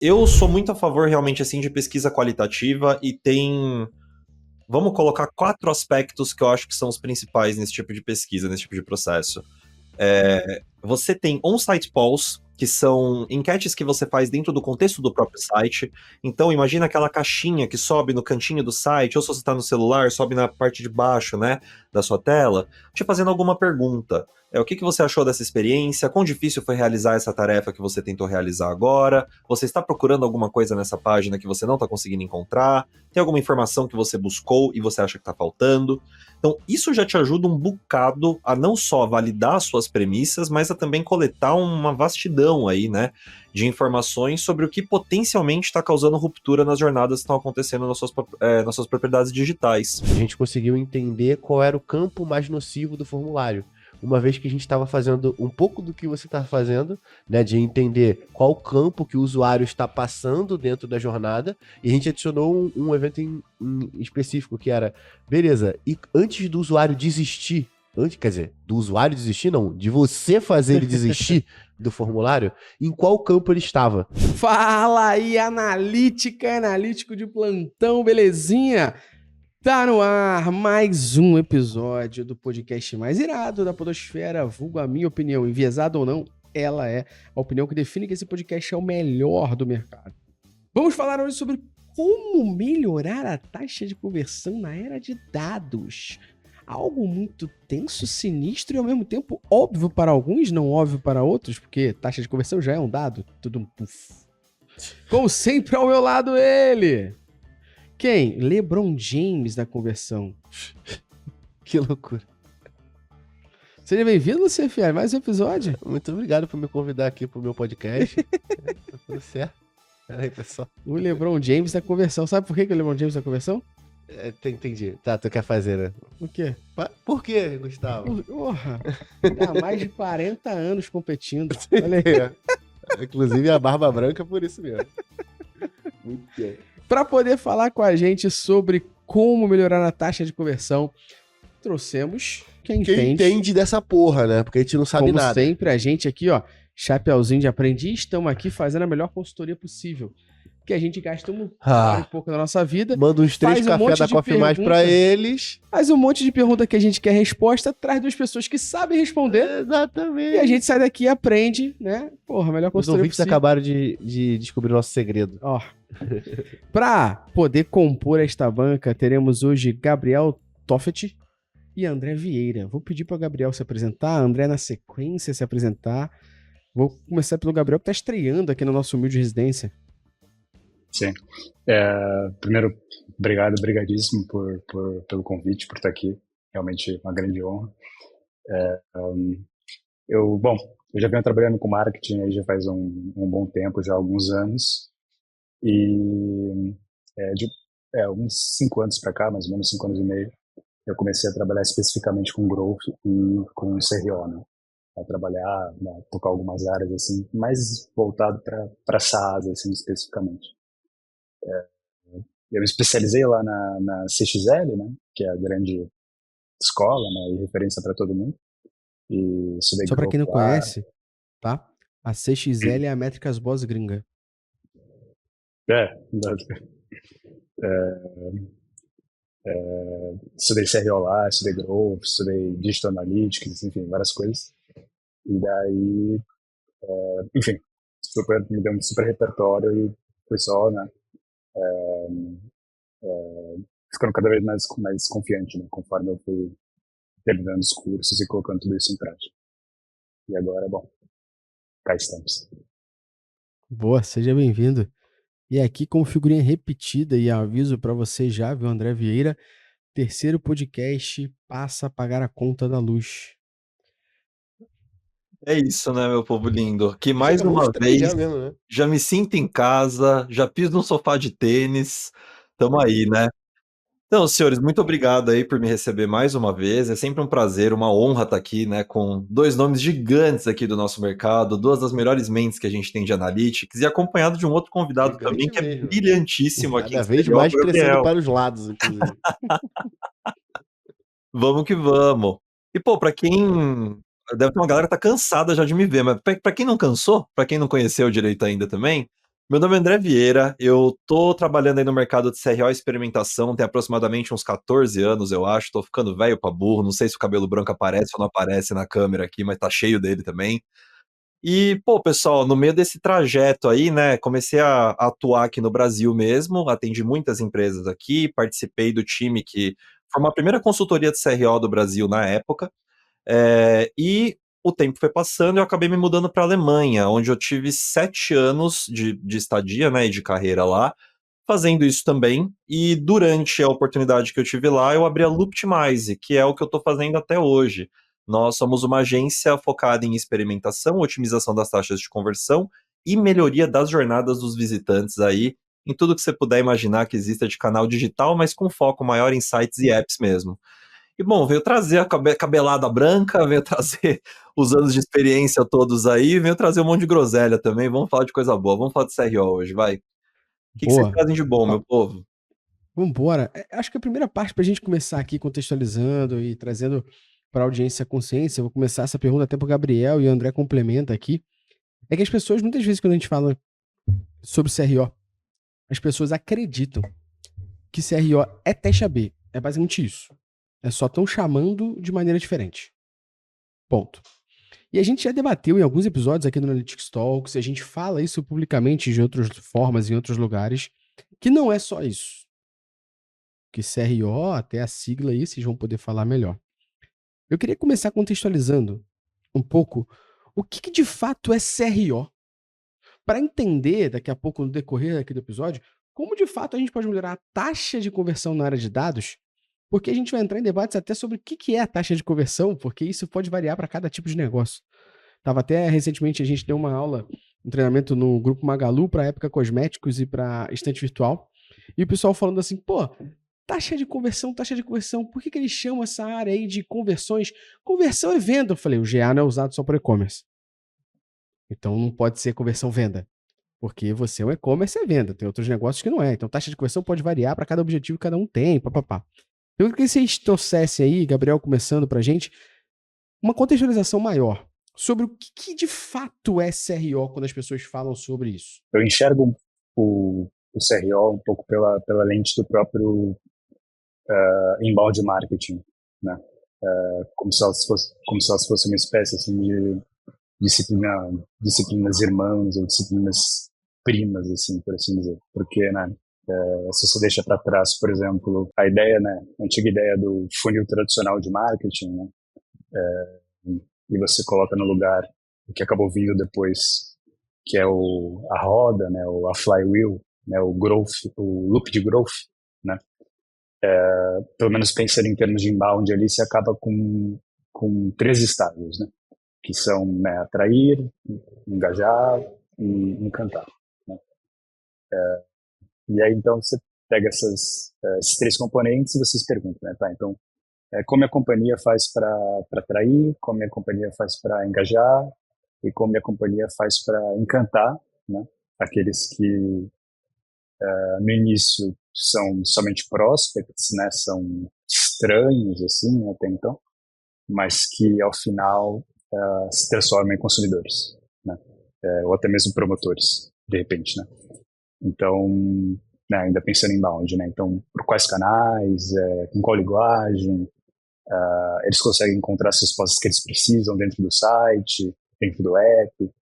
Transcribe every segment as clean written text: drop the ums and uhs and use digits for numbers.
Eu sou muito a favor realmente assim de pesquisa qualitativa e vamos colocar 4 aspectos que eu acho que são os principais nesse tipo de pesquisa, nesse tipo de processo. Você tem on-site polls, que são enquetes que você faz dentro do contexto do próprio site. Então, imagina aquela caixinha que sobe no cantinho do site, ou se você está no celular, sobe na parte de baixo, né, da sua tela, te fazendo alguma pergunta. O que você achou dessa experiência? Quão difícil foi realizar essa tarefa que você tentou realizar agora? Você está procurando alguma coisa nessa página que você não está conseguindo encontrar? Tem alguma informação que você buscou e você acha que está faltando? Então, isso já te ajuda um bocado a não só validar as suas premissas, mas a também coletar uma vastidão aí, né, de informações sobre o que potencialmente está causando ruptura nas jornadas que estão acontecendo nas suas propriedades digitais. A gente conseguiu entender qual era o campo mais nocivo do formulário. Uma vez que a gente estava fazendo um pouco do que você está fazendo, né, de entender qual campo que o usuário está passando dentro da jornada, e a gente adicionou um evento em específico, que era, beleza, e antes do usuário desistir, do usuário desistir não, de você fazer ele desistir do formulário, em qual campo ele estava. Fala aí, analítico de plantão, belezinha? Tá no ar mais um episódio do podcast mais irado da podosfera, vulgo a minha opinião, enviesada ou não, ela é a opinião que define que esse podcast é o melhor do mercado. Vamos falar hoje sobre como melhorar a taxa de conversão na era de dados. Algo muito tenso, sinistro e ao mesmo tempo óbvio para alguns, não óbvio para outros, porque taxa de conversão já é um dado, tudo um puff. Como sempre ao meu lado ele... Quem? LeBron James da conversão. Que loucura. Seja bem-vindo, CFR, mais um episódio. Muito obrigado por me convidar aqui pro meu podcast. Tá tudo certo. Pera aí, pessoal. O LeBron James da conversão. Sabe por que o LeBron James da conversão? Entendi. Tá, tu quer fazer, né? O quê? Por quê, Gustavo? Porra, há mais de 40 anos competindo. Olha aí. Inclusive a barba branca por isso mesmo. Muito bem. Para poder falar com a gente sobre como melhorar a taxa de conversão, trouxemos quem entende dessa porra, né? Porque a gente não sabe nada. Como sempre, a gente aqui, ó, chapeuzinho de aprendiz, estamos aqui fazendo a melhor consultoria possível. Que a gente gasta um pouco da nossa vida. Manda uns 3 cafés da Coffee Mais pra eles. Faz um monte de pergunta que a gente quer resposta, traz 2 pessoas que sabem responder. Exatamente. E a gente sai daqui e aprende, né? Porra, melhor consultoria possível. Os ouvintes acabaram de descobrir nosso segredo. Ó. Para poder compor esta banca, teremos hoje Gabriel Toffet e André Vieira. Vou pedir para o Gabriel se apresentar, André na sequência se apresentar. Vou começar pelo Gabriel, que está estreando aqui na nossa humilde residência. Sim. Primeiro, obrigadíssimo pelo convite, por estar aqui. Realmente uma grande honra. Eu já venho trabalhando com marketing aí já faz um bom tempo, já há alguns anos. E uns 5 anos para cá, mais ou menos 5 anos e meio, eu comecei a trabalhar especificamente com growth e com CRO, né? A trabalhar, né, tocar algumas áreas assim, mais voltado para SaaS, assim, especificamente. Eu me especializei lá na CXL, né, que é a grande escola, né, e referência para todo mundo. E só para quem não conhece, tá? A CXL é a Métricas Boss gringa. Estudei CRO lá, estudei Growth, estudei Digital Analytics, enfim, várias coisas. E daí, enfim, me deu um super repertório e foi só, né, ficando cada vez mais confiante, né, conforme eu fui terminando os cursos e colocando tudo isso em prática. E agora, cá estamos. Boa, seja bem-vindo. E aqui, como figurinha repetida, e aviso para você já, viu, André Vieira, 3º podcast passa a pagar a conta da luz. É isso, né, meu povo lindo? Que mais uma vez já me sinto em casa, já piso num sofá de tênis, tamo aí, né? Então, senhores, muito obrigado aí por me receber mais uma vez. É sempre um prazer, uma honra estar aqui, né, com 2 nomes gigantes aqui do nosso mercado, 2 das melhores mentes que a gente tem de analytics, e acompanhado de um outro convidado também que é brilhantíssimo aqui. Cada vez mais crescendo para os lados, inclusive. Vamos que vamos. E, pô, pra quem... Deve ter uma galera que tá cansada já de me ver, mas pra quem não cansou, pra quem não conheceu direito ainda também, Meu nome é André Vieira, eu tô trabalhando aí no mercado de CRO e experimentação, tem aproximadamente uns 14 anos, eu acho, tô ficando velho pra burro, não sei se o cabelo branco aparece ou não aparece na câmera aqui, mas tá cheio dele também. E, pô, pessoal, no meio desse trajeto aí, né, comecei a atuar aqui no Brasil mesmo, atendi muitas empresas aqui, participei do time que foi uma primeira consultoria de CRO do Brasil na época, e o tempo foi passando e eu acabei me mudando para a Alemanha, onde eu tive 7 anos de estadia, né, e de carreira lá, fazendo isso também. E durante a oportunidade que eu tive lá, eu abri a Looptimize, que é o que eu estou fazendo até hoje. Nós somos uma agência focada em experimentação, otimização das taxas de conversão e melhoria das jornadas dos visitantes aí, em tudo que você puder imaginar que exista de canal digital, mas com foco maior em sites e apps mesmo. E bom, veio trazer a cabelada branca, veio trazer os anos de experiência todos aí, veio trazer um monte de groselha também. Vamos falar de coisa boa, vamos falar de CRO hoje, vai. O que que vocês Boa. trazem de bom, Ó, meu povo? vambora. Acho que a primeira parte pra gente começar aqui contextualizando e trazendo pra audiência a consciência, eu vou começar essa pergunta até pro Gabriel e o André complementa aqui, é que as pessoas, muitas vezes, quando a gente fala sobre CRO, as pessoas acreditam que CRO é teste AB. É basicamente isso. É só estão chamando de maneira diferente. Ponto. E a gente já debateu em alguns episódios aqui no Analytics Talks, a gente fala isso publicamente de outras formas, em outros lugares, que não é só isso. Que CRO, até a sigla aí, vocês vão poder falar melhor. Eu queria começar contextualizando um pouco o que de fato é CRO, para entender daqui a pouco, no decorrer aqui do episódio, como de fato a gente pode melhorar a taxa de conversão na área de dados, porque a gente vai entrar em debates até sobre o que é a taxa de conversão, porque isso pode variar para cada tipo de negócio. Tava até recentemente, a gente deu uma aula, um treinamento no grupo Magalu para época cosméticos e para estante virtual, e o pessoal falando assim, pô, taxa de conversão, por que eles chamam essa área aí de conversões? Conversão é venda. Eu falei, o GA não é usado só para e-commerce. Então não pode ser conversão venda. Porque você é um e-commerce, é venda. Tem outros negócios que não é. Então taxa de conversão pode variar para cada objetivo que cada um tem, papapá. Eu queria que vocês trouxessem aí, Gabriel começando pra gente, uma contextualização maior sobre o que de fato é CRO quando as pessoas falam sobre isso. Eu enxergo o CRO um pouco pela lente do próprio inbound marketing, né? Como se elas fossem uma espécie assim de disciplinas irmãs ou disciplinas primas, assim, por assim dizer. Porque, né, se você deixa para trás, por exemplo, a ideia, né, a antiga ideia do funil tradicional de marketing, né, e você coloca no lugar o que acabou vindo depois, que é a roda, né, a flywheel, né, o growth, o loop de growth, né, pelo menos pensando em termos de inbound ali, você acaba com 3 estágios, né, que são, né, atrair, engajar e encantar, né. E aí então você pega esses 3 componentes e você se pergunta, né, tá, então como a companhia faz para atrair, como a companhia faz para engajar e como a companhia faz para encantar, né, aqueles que no início são somente prospects, né, são estranhos assim até então, mas que ao final se transformam em consumidores, né, ou até mesmo promotores, de repente, né. Então, né, ainda pensando em inbound, né, então por quais canais, com qual linguagem, eles conseguem encontrar as respostas que eles precisam dentro do site, dentro do app,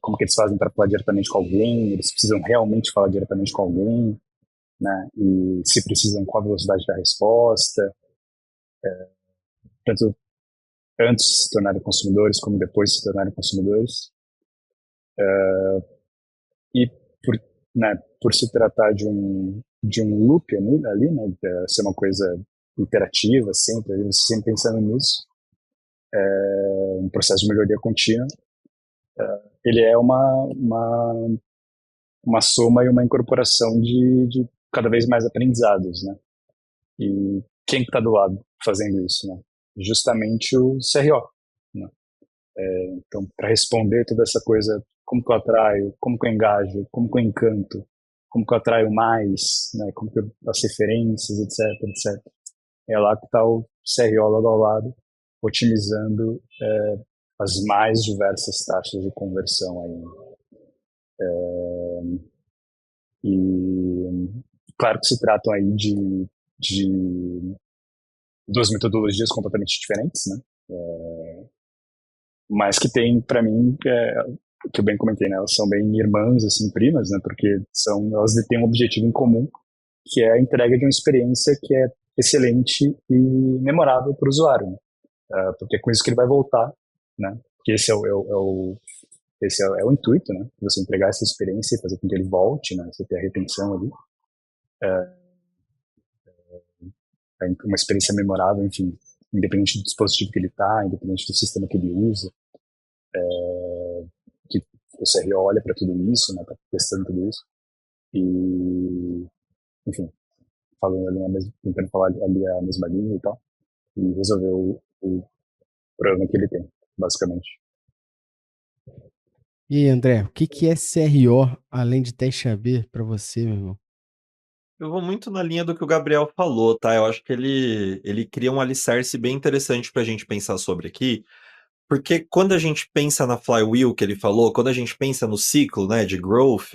como que eles fazem para falar diretamente com alguém, eles precisam realmente falar diretamente com alguém, né, e se precisam, qual a velocidade da resposta, tanto antes de se tornarem consumidores como depois de se tornarem consumidores. E por se tratar de um loop ali, né, de ser uma coisa iterativa, sempre pensando nisso, um processo de melhoria contínua, ele é uma soma e uma incorporação de cada vez mais aprendizados, né? E quem está do lado fazendo isso, né? Justamente o CRO, né? Então, para responder toda essa coisa, como que eu atraio, como que eu engajo, como que eu encanto, como que eu atraio mais, né? Como que as referências, etc. É lá que está o CRO logo ao lado, otimizando as mais diversas taxas de conversão aí. E claro que se tratam aí de duas metodologias completamente diferentes, né? Mas que tem, para mim, que eu bem comentei, né? Elas são bem irmãs, assim, primas, né? Porque elas têm um objetivo em comum, que é a entrega de uma experiência que é excelente e memorável para o usuário, né? Porque é com isso que ele vai voltar, né? Porque esse é o intuito, né? Você entregar essa experiência e fazer com que ele volte, né? Você ter a retenção ali. É uma experiência memorável, enfim, independente do dispositivo que ele está, independente do sistema que ele usa. Que o CRO olha para tudo isso, né? Tá testando tudo isso. E, enfim, tentando falar ali a mesma linha e tal. E resolver o problema que ele tem, basicamente. E aí, André, o que é CRO além de teste AB para você, meu irmão? Eu vou muito na linha do que o Gabriel falou, tá? Eu acho que ele cria um alicerce bem interessante pra gente pensar sobre aqui, porque quando a gente pensa na flywheel que ele falou, quando a gente pensa no ciclo, né, de growth,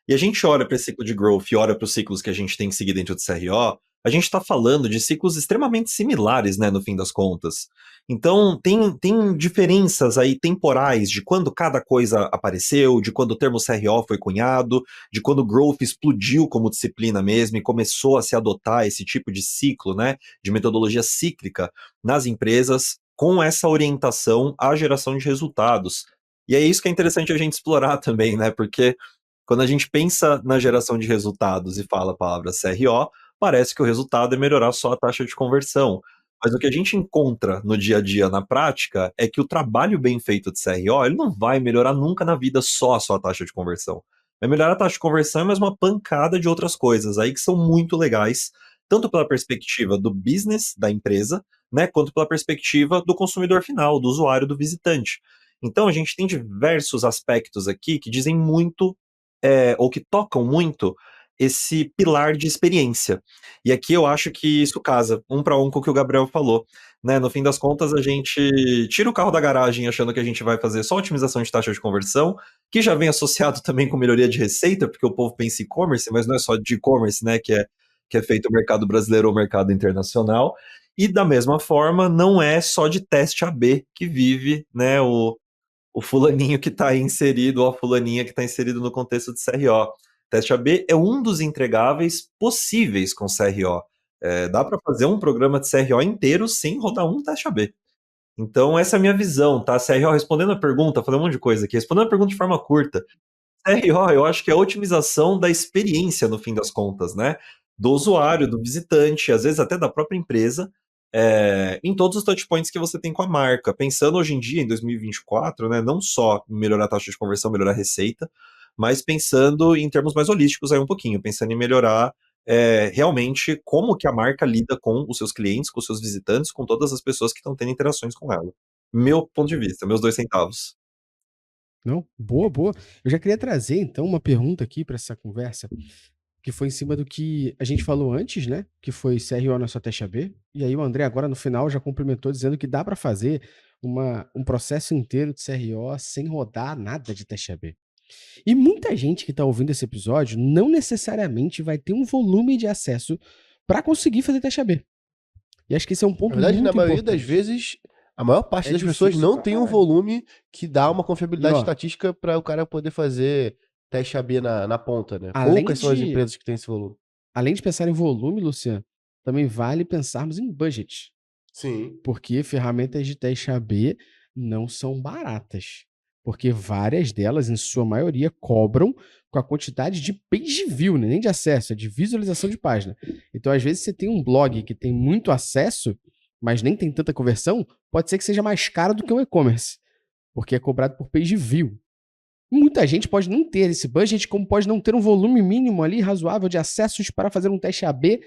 e a gente olha para esse ciclo de growth e olha para os ciclos que a gente tem que seguir dentro do CRO, a gente está falando de ciclos extremamente similares, né, no fim das contas. Então, tem diferenças aí temporais de quando cada coisa apareceu, de quando o termo CRO foi cunhado, de quando o growth explodiu como disciplina mesmo e começou a se adotar esse tipo de ciclo, né, de metodologia cíclica nas empresas, com essa orientação à geração de resultados. E é isso que é interessante a gente explorar também, né? Porque quando a gente pensa na geração de resultados e fala a palavra CRO, parece que o resultado é melhorar só a taxa de conversão. Mas o que a gente encontra no dia a dia, na prática, é que o trabalho bem feito de CRO, ele não vai melhorar nunca na vida só a sua taxa de conversão. Vai melhorar a taxa de conversão, mas uma pancada de outras coisas aí que são muito legais, tanto pela perspectiva do business da empresa, né, quanto pela perspectiva do consumidor final, do usuário, do visitante. Então, a gente tem diversos aspectos aqui que dizem muito, ou que tocam muito, esse pilar de experiência. E aqui eu acho que isso casa um para um com o que o Gabriel falou. Né? No fim das contas, a gente tira o carro da garagem achando que a gente vai fazer só otimização de taxa de conversão, que já vem associado também com melhoria de receita, porque o povo pensa em e-commerce, mas não é só de e-commerce, né, que é feito o mercado brasileiro ou o mercado internacional. E da mesma forma, não é só de teste AB que vive, né, o fulaninho que está inserido, ou a fulaninha que está inserido no contexto de CRO. Teste AB é um dos entregáveis possíveis com CRO. Dá para fazer um programa de CRO inteiro sem rodar um teste AB. Então, essa é a minha visão, tá? CRO, respondendo a pergunta, falei um monte de coisa aqui, respondendo a pergunta de forma curta. CRO, eu acho que é a otimização da experiência, no fim das contas, né? Do usuário, do visitante, às vezes até da própria empresa, em todos os touchpoints que você tem com a marca. Pensando hoje em dia, em 2024, né, não só em melhorar a taxa de conversão, melhorar a receita, mas pensando em termos mais holísticos aí um pouquinho, pensando em melhorar realmente como que a marca lida com os seus clientes, com os seus visitantes, com todas as pessoas que estão tendo interações com ela. Meu ponto de vista, meus 2 centavos. Não? Boa, boa. Eu já queria trazer, então, uma pergunta aqui para essa conversa, que foi em cima do que a gente falou antes, né? Que foi CRO na sua teste AB. E aí o André agora no final já complementou dizendo que dá para fazer um processo inteiro de CRO sem rodar nada de teste AB. E muita gente que está ouvindo esse episódio não necessariamente vai ter um volume de acesso para conseguir fazer teste AB. E acho que esse é um ponto Na verdade, muito na maioria importante. das vezes, a maior parte É das pessoas difícil não pra tem um caralho. volume que dá uma confiabilidade E, ó, estatística para o cara poder fazer teste AB na ponta, né? além Poucas são as de, empresas que têm esse volume. além de pensar em volume, Luciano, também vale pensarmos em budget. Sim. Porque ferramentas de teste AB não são baratas. Porque várias delas, em sua maioria, cobram com a quantidade de page view, né? Nem de acesso, é de visualização de página. Então, às vezes, você tem um blog que tem muito acesso, mas nem tem tanta conversão, pode ser que seja mais caro do que um e-commerce, porque é cobrado por page view. Muita gente pode não ter esse budget, como pode não ter um volume mínimo ali razoável de acessos para fazer um teste AB,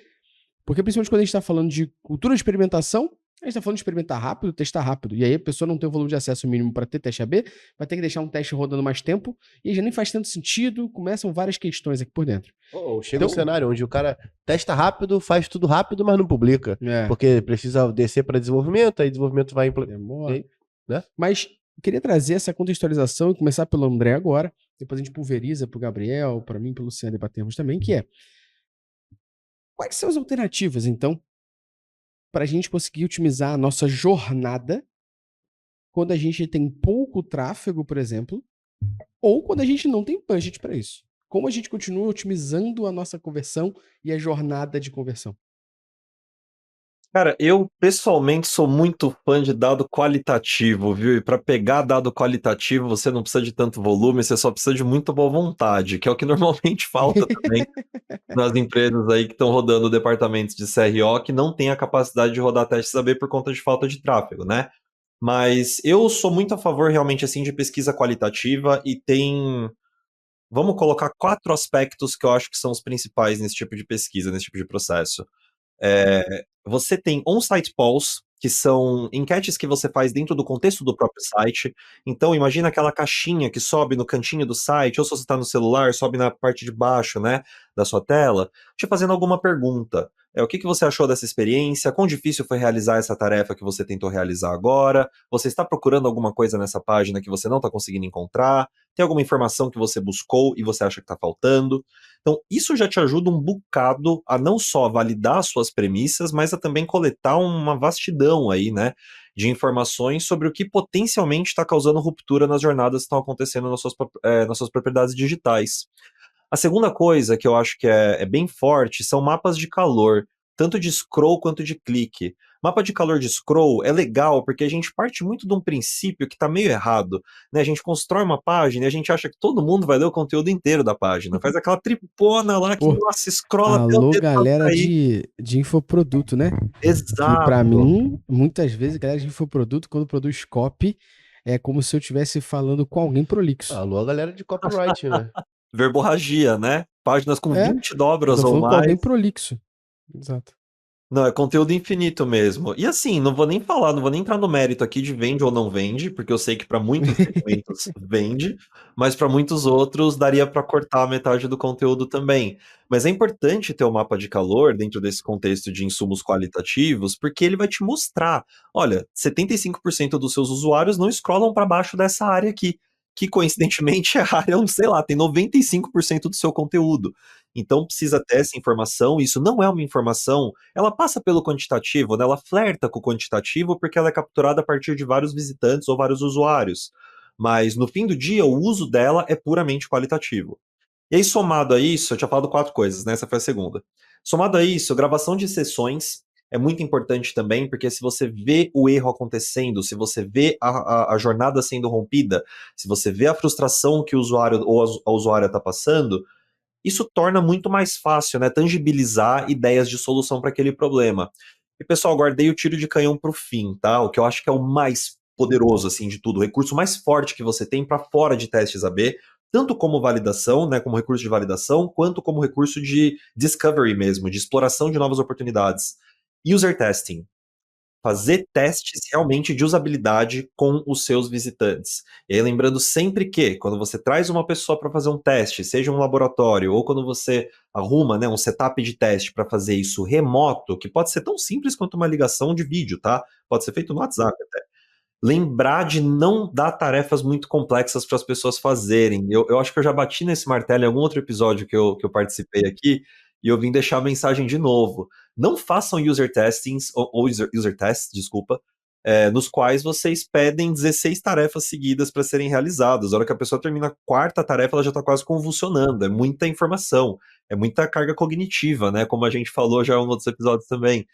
porque principalmente quando a gente está falando de cultura de experimentação, a gente está falando de experimentar rápido, testar rápido. E aí a pessoa não tem o volume de acesso mínimo para ter teste AB, vai ter que deixar um teste rodando mais tempo, e aí já nem faz tanto sentido, começam várias questões aqui por dentro. Ou chega Então- um cenário onde o cara testa rápido, faz tudo rápido, mas não publica. É, Porque precisa descer para desenvolvimento, aí desenvolvimento vai implementar. demora. né? Mas queria trazer essa contextualização e começar pelo André agora, depois a gente pulveriza pro Gabriel, para mim, pelo Luciano debatermos também, que é quais são as alternativas, então, para a gente conseguir otimizar a nossa jornada quando a gente tem pouco tráfego, por exemplo, ou quando a gente não tem budget para isso. Como a gente continua otimizando a nossa conversão e a jornada de conversão? Cara, eu pessoalmente sou muito fã de dado qualitativo, viu? E para pegar dado qualitativo, você não precisa de tanto volume, você só precisa de muita boa vontade, que é o que normalmente falta também nas empresas aí que estão rodando departamentos de CRO que não têm a capacidade de rodar testes AB por conta de falta de tráfego, né? Mas eu sou muito a favor realmente assim de pesquisa qualitativa e tem, vamos colocar 4 aspectos que eu acho que são os principais nesse tipo de pesquisa, nesse tipo de processo. Você tem on-site polls, que são enquetes que você faz dentro do contexto do próprio site. Então, imagina aquela caixinha que sobe no cantinho do site, ou se você está no celular, sobe na parte de baixo, né, da sua tela, te fazendo alguma pergunta. O que você achou dessa experiência? Quão difícil foi realizar essa tarefa que você tentou realizar agora? Você está procurando alguma coisa nessa página que você não está conseguindo encontrar? Tem alguma informação que você buscou e você acha que está faltando? Então, isso já te ajuda um bocado a não só validar suas premissas, mas a também coletar uma vastidão aí, né, de informações sobre o que potencialmente está causando ruptura nas jornadas que estão acontecendo nas suas propriedades digitais. A segunda coisa que eu acho que é bem forte são mapas de calor, tanto de scroll quanto de clique. Mapa de calor de scroll é legal porque a gente parte muito de um princípio que está meio errado, né? A gente constrói uma página e a gente acha que todo mundo vai ler o conteúdo inteiro da página. Faz aquela tripona lá que, Pô, nossa, scrolla até o alô, dedo pra galera cair. de infoproduto, né? Que pra Exato. mim, muitas vezes, galera de infoproduto, quando produz copy, é como se eu estivesse falando com alguém prolixo. Alô, a galera de copyright, né? Verborragia, né? Páginas com É, 20 eu dobras tô ou falando com alguém mais. prolixo. Exato. Não, é conteúdo infinito mesmo. E assim, não vou nem falar, não vou nem entrar no mérito aqui de vende ou não vende, porque eu sei que para muitos segmentos vende, mas para muitos outros daria para cortar metade do conteúdo também. Mas é importante ter o mapa de calor dentro desse contexto de insumos qualitativos, porque ele vai te mostrar, olha, 75% dos seus usuários não scrollam para baixo dessa área aqui, que coincidentemente é a área onde, sei lá, tem 95% do seu conteúdo. Então precisa ter essa informação, e isso não é uma informação, ela passa pelo quantitativo, né? Ela flerta com o quantitativo porque ela é capturada a partir de vários visitantes ou vários usuários. Mas no fim do dia, o uso dela é puramente qualitativo. E aí, somado a isso, eu tinha falado 4 coisas, né? Essa foi a segunda. Somado a isso, gravação de sessões é muito importante também, porque se você vê o erro acontecendo, se você vê a jornada sendo rompida, se você vê a frustração que o usuário ou a usuária está passando, isso torna muito mais fácil, né, tangibilizar ideias de solução para aquele problema. E pessoal, guardei o tiro de canhão para o fim, tá? O que eu acho que é o mais poderoso assim de tudo, o recurso mais forte que você tem para fora de testes AB, tanto como validação, né, como recurso de validação, quanto como recurso de discovery mesmo, de exploração de novas oportunidades. User testing, fazer testes realmente de usabilidade com os seus visitantes. E aí, lembrando sempre que, quando você traz uma pessoa para fazer um teste, seja um laboratório, ou quando você arruma, né, um setup de teste para fazer isso remoto, que pode ser tão simples quanto uma ligação de vídeo, tá? Pode ser feito no WhatsApp até. Lembrar de não dar tarefas muito complexas para as pessoas fazerem. Eu acho que eu já bati nesse martelo em algum outro episódio que eu participei aqui, e eu vim deixar a mensagem de novo. Não façam user testings, ou user tests, desculpa, nos quais vocês pedem 16 tarefas seguidas para serem realizadas. A hora que a pessoa termina a quarta tarefa, ela já está quase convulsionando. É muita informação, é muita carga cognitiva, né? Como a gente falou já em outros episódios também.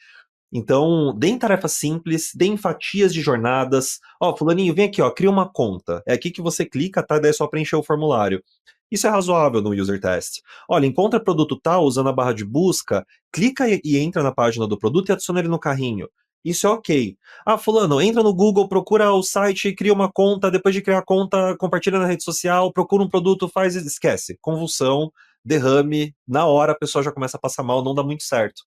Então, deem tarefas simples, deem fatias de jornadas. Ó, fulaninho, vem aqui, ó, cria uma conta. É aqui que você clica, tá? Daí é só preencher o formulário. Isso é razoável no user test. Olha, encontra produto tal usando a barra de busca, clica e entra na página do produto e adiciona ele no carrinho. Isso é ok. Ah, fulano, entra no Google, procura o site, cria uma conta, depois de criar a conta, compartilha na rede social, procura um produto, faz, esquece. Convulsão, derrame, na hora a pessoa já começa a passar mal, não dá muito certo.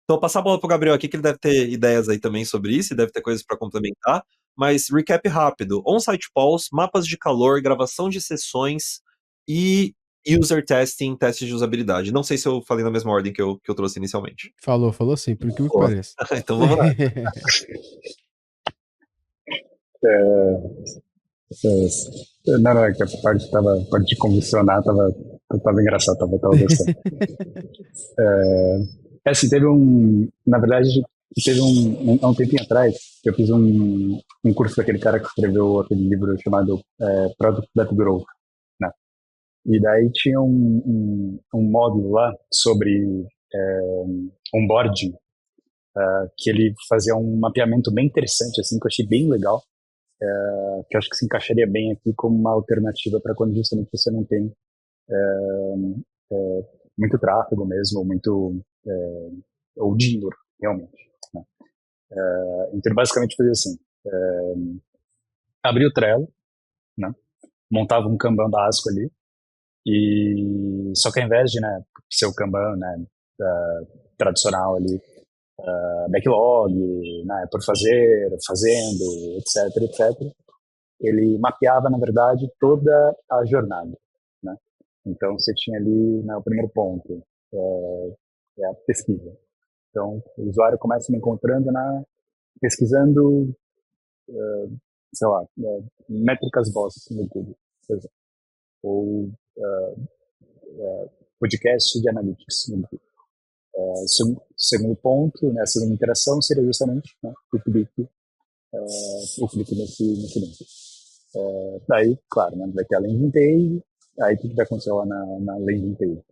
Então, vou passar a bola pro Gabriel aqui, que ele deve ter ideias aí também sobre isso, e deve ter coisas para complementar. Mas, recap rápido: on-site polls, mapas de calor, gravação de sessões e user testing, testes de usabilidade. Não sei se eu falei na mesma ordem que eu trouxe inicialmente. Falou sim, por incrível que Boa. pareça. Então vamos lá. É, Não, é que a parte de condicionar tava engraçado, tava gostando. Assim, na verdade, teve há um tempinho atrás, que eu fiz um curso daquele cara que escreveu aquele livro chamado Product That Growth, né? E daí tinha um módulo lá sobre onboarding, que ele fazia um mapeamento bem interessante, assim, que eu achei bem legal, que eu acho que se encaixaria bem aqui como uma alternativa para quando justamente você não tem muito tráfego mesmo, ou dinheiro, realmente, né? Então, ele basicamente fazia assim, abria o Trello, né? Montava um Kanban básico ali, e só que ao invés de, né, ser o Kanban, né, tradicional ali, backlog, né, por fazer, fazendo, etc, ele mapeava, na verdade, toda a jornada, né? Então, você tinha ali, né, o primeiro ponto, é a pesquisa. Então, o usuário começa me encontrando pesquisando, sei lá, métricas boss no Google, por exemplo, ou podcast de analytics no Google. Segundo ponto, né, a segunda interação seria justamente, né, o clique nesse link. Daí, claro, né, vai ter a landing page, aí o que vai acontecer lá na landing page?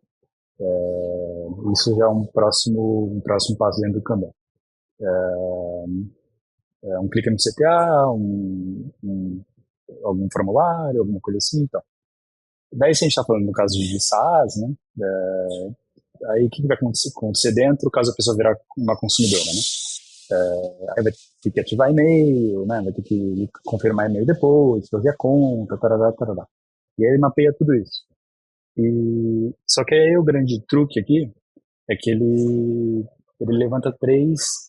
Isso já é um próximo passo dentro do Kanban. Um clique no CTA, algum formulário, alguma coisa assim, então. Daí, se a gente está falando no caso de SaaS, né, aí o que vai acontecer dentro caso a pessoa virar uma consumidora, né? Aí vai ter que ativar e-mail, né? Vai ter que confirmar e-mail depois, fazer a conta, tarará, tarará. E aí ele mapeia tudo isso. Só que aí o grande truque aqui é que ele levanta três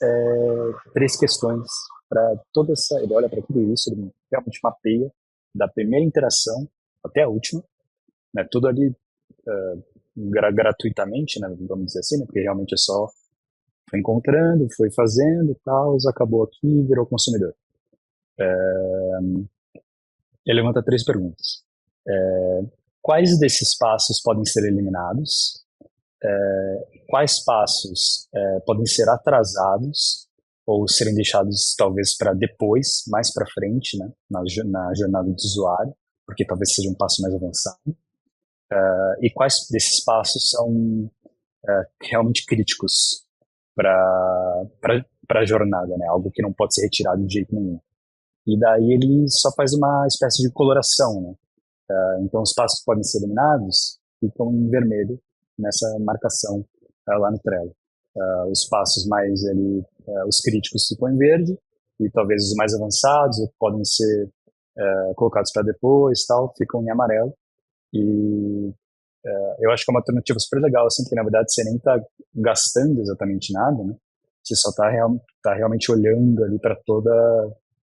questões para toda essa. Ele olha para tudo isso, ele realmente mapeia da primeira interação até a última, né? Tudo ali gratuitamente, né? Vamos dizer assim, né? Porque realmente é só foi encontrando, foi fazendo, tal, acabou aqui, virou consumidor. Ele levanta três perguntas. Quais desses passos podem ser eliminados? Quais passos podem ser atrasados ou serem deixados talvez para depois, mais para frente, né, na jornada do usuário, porque talvez seja um passo mais avançado? E quais desses passos são realmente críticos para a jornada, né? Algo que não pode ser retirado de jeito nenhum. E daí ele só faz uma espécie de coloração, né? Então os passos que podem ser eliminados ficam em vermelho nessa marcação lá no Trello. Os passos os críticos ficam em verde, e talvez os mais avançados, ou que podem ser colocados para depois, tal, ficam em amarelo. E eu acho que é uma alternativa super legal, assim, porque na verdade você nem está gastando exatamente nada, né? Você só está realmente olhando ali para toda.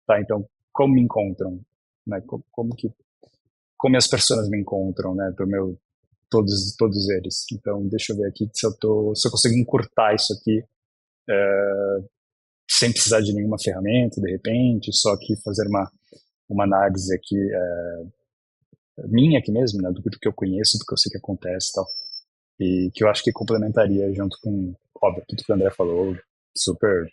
Tá, então, como me encontram? Né? Como as pessoas me encontram, né? Todos eles. Então, deixa eu ver aqui se eu consigo encurtar isso aqui sem precisar de nenhuma ferramenta, de repente, só aqui fazer uma análise aqui minha aqui mesmo, né? Do que eu conheço, do que eu sei que acontece e tal. E que eu acho que complementaria junto com, óbvio, tudo que o André falou, super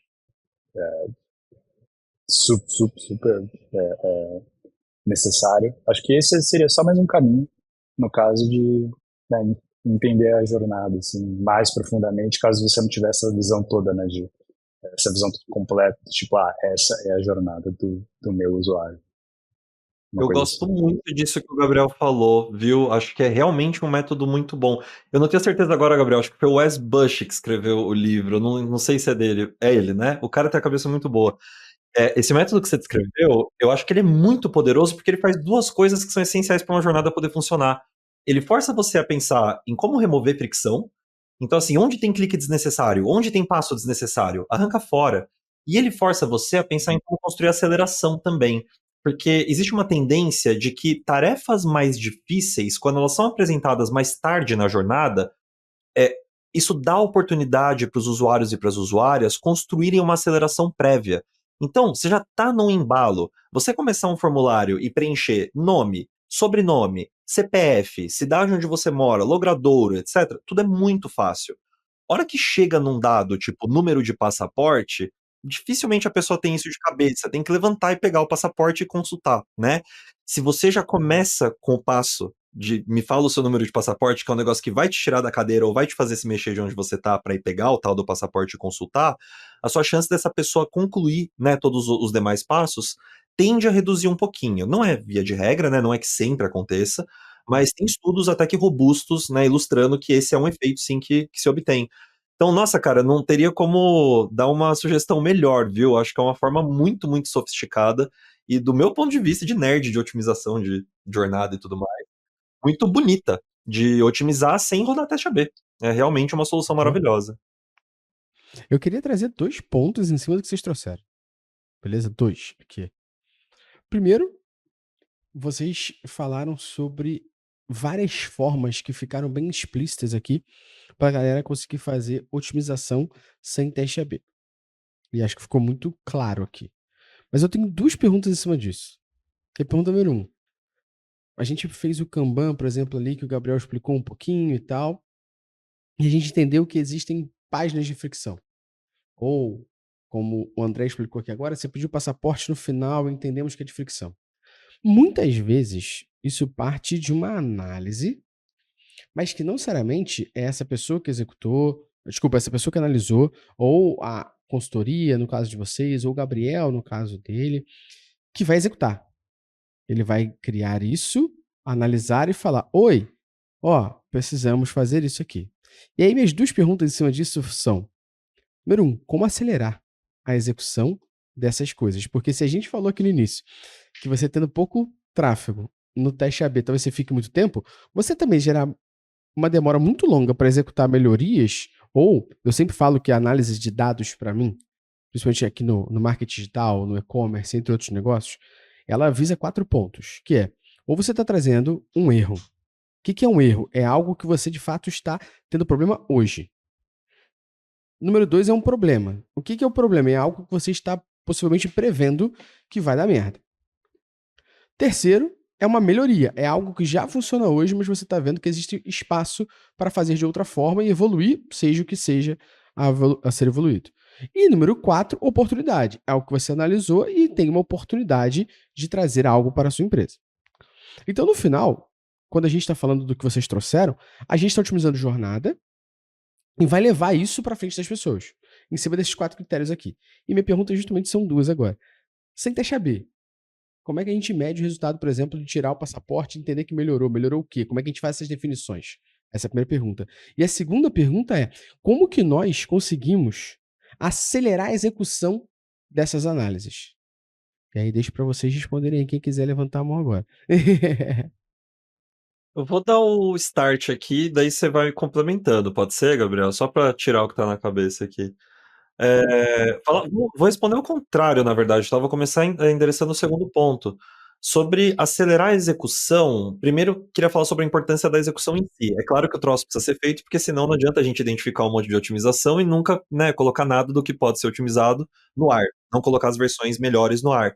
necessário. Acho que esse seria só mais um caminho, no caso de, né, entender a jornada, assim, mais profundamente, caso você não tivesse essa visão toda, né, essa visão completa, tipo, essa é a jornada do meu usuário. Eu gosto muito disso que o Gabriel falou, viu? Acho que é realmente um método muito bom. Eu não tenho certeza agora, Gabriel, acho que foi o Wes Bush que escreveu o livro, não sei se é dele. É ele, né? O cara tem a cabeça muito boa. Esse método que você descreveu, eu acho que ele é muito poderoso porque ele faz duas coisas que são essenciais para uma jornada poder funcionar. Ele força você a pensar em como remover fricção. Então, assim, onde tem clique desnecessário? Onde tem passo desnecessário? Arranca fora. E ele força você a pensar em como construir aceleração também. Porque existe uma tendência de que tarefas mais difíceis, quando elas são apresentadas mais tarde na jornada, isso dá oportunidade para os usuários e para as usuárias construírem uma aceleração prévia. Então, você já tá num embalo. Você começar um formulário e preencher nome, sobrenome, CPF, cidade onde você mora, logradouro, etc., tudo é muito fácil. Hora que chega num dado, tipo número de passaporte, dificilmente a pessoa tem isso de cabeça, tem que levantar e pegar o passaporte e consultar, né. Se você já começa com o passo de me fala o seu número de passaporte, que é um negócio que vai te tirar da cadeira ou vai te fazer se mexer de onde você tá pra ir pegar o tal do passaporte e consultar, a sua chance dessa pessoa concluir, né, todos os demais passos, tende a reduzir um pouquinho. Não é via de regra, né, não é que sempre aconteça, mas tem estudos até que robustos, né, ilustrando que esse é um efeito sim que se obtém. Então, nossa, cara, não teria como dar uma sugestão melhor, viu? Acho que é uma forma muito, muito sofisticada e, do meu ponto de vista de nerd de otimização de jornada e tudo mais, muito bonita de otimizar sem rodar teste AB. É realmente uma solução maravilhosa. Eu queria trazer 2 pontos em cima do que vocês trouxeram. Beleza? 2 aqui. Primeiro, vocês falaram sobre várias formas que ficaram bem explícitas aqui para a galera conseguir fazer otimização sem teste AB. E acho que ficou muito claro aqui. Mas eu tenho 2 perguntas em cima disso. Que é pergunta número 1. A gente fez o Kanban, por exemplo, ali que o Gabriel explicou um pouquinho e tal, e a gente entendeu que existem páginas de fricção. Ou, como o André explicou aqui agora, você pediu o passaporte no final, entendemos que é de fricção. Muitas vezes, isso parte de uma análise, mas que não necessariamente é essa pessoa que executou, desculpa, essa pessoa que analisou, ou a consultoria, no caso de vocês, ou o Gabriel, no caso dele, que vai executar. Ele vai criar isso, analisar e falar: oi, ó, precisamos fazer isso aqui. E aí, minhas 2 perguntas em cima disso são: número 1, como acelerar a execução dessas coisas? Porque se a gente falou aqui no início que você tendo pouco tráfego no teste AB, talvez você fique muito tempo, você também gerar uma demora muito longa para executar melhorias, ou eu sempre falo que a análise de dados para mim, principalmente aqui no marketing digital, no e-commerce, entre outros negócios, ela visa 4 pontos, que é, ou você está trazendo um erro. O que é um erro? É algo que você de fato está tendo problema hoje. Número 2 é um problema. O que é o problema? É algo que você está possivelmente prevendo que vai dar merda. Terceiro, é uma melhoria. É algo que já funciona hoje, mas você está vendo que existe espaço para fazer de outra forma e evoluir, seja o que seja a ser evoluído. E número 4, oportunidade. É algo que você analisou e tem uma oportunidade de trazer algo para a sua empresa. Então, no final, quando a gente está falando do que vocês trouxeram, a gente está otimizando jornada e vai levar isso para frente das pessoas, em cima desses 4 critérios aqui. E minha pergunta justamente são 2 agora. Sem teste AB, como é que a gente mede o resultado, por exemplo, de tirar o passaporte e entender que melhorou? Melhorou o quê? Como é que a gente faz essas definições? Essa é a primeira pergunta. E a segunda pergunta é: como que nós conseguimos acelerar a execução dessas análises? E aí deixo para vocês responderem, quem quiser levantar a mão agora. Eu vou dar o start aqui, daí você vai complementando, pode ser, Gabriel? Só para tirar o que tá na cabeça aqui. Vou responder ao contrário, na verdade, tá? Vou começar endereçando o segundo ponto. Sobre acelerar a execução, primeiro queria falar sobre a importância da execução em si. É claro que o troço precisa ser feito, porque senão não adianta a gente identificar um monte de otimização e nunca, né, colocar nada do que pode ser otimizado no ar, não colocar as versões melhores no ar.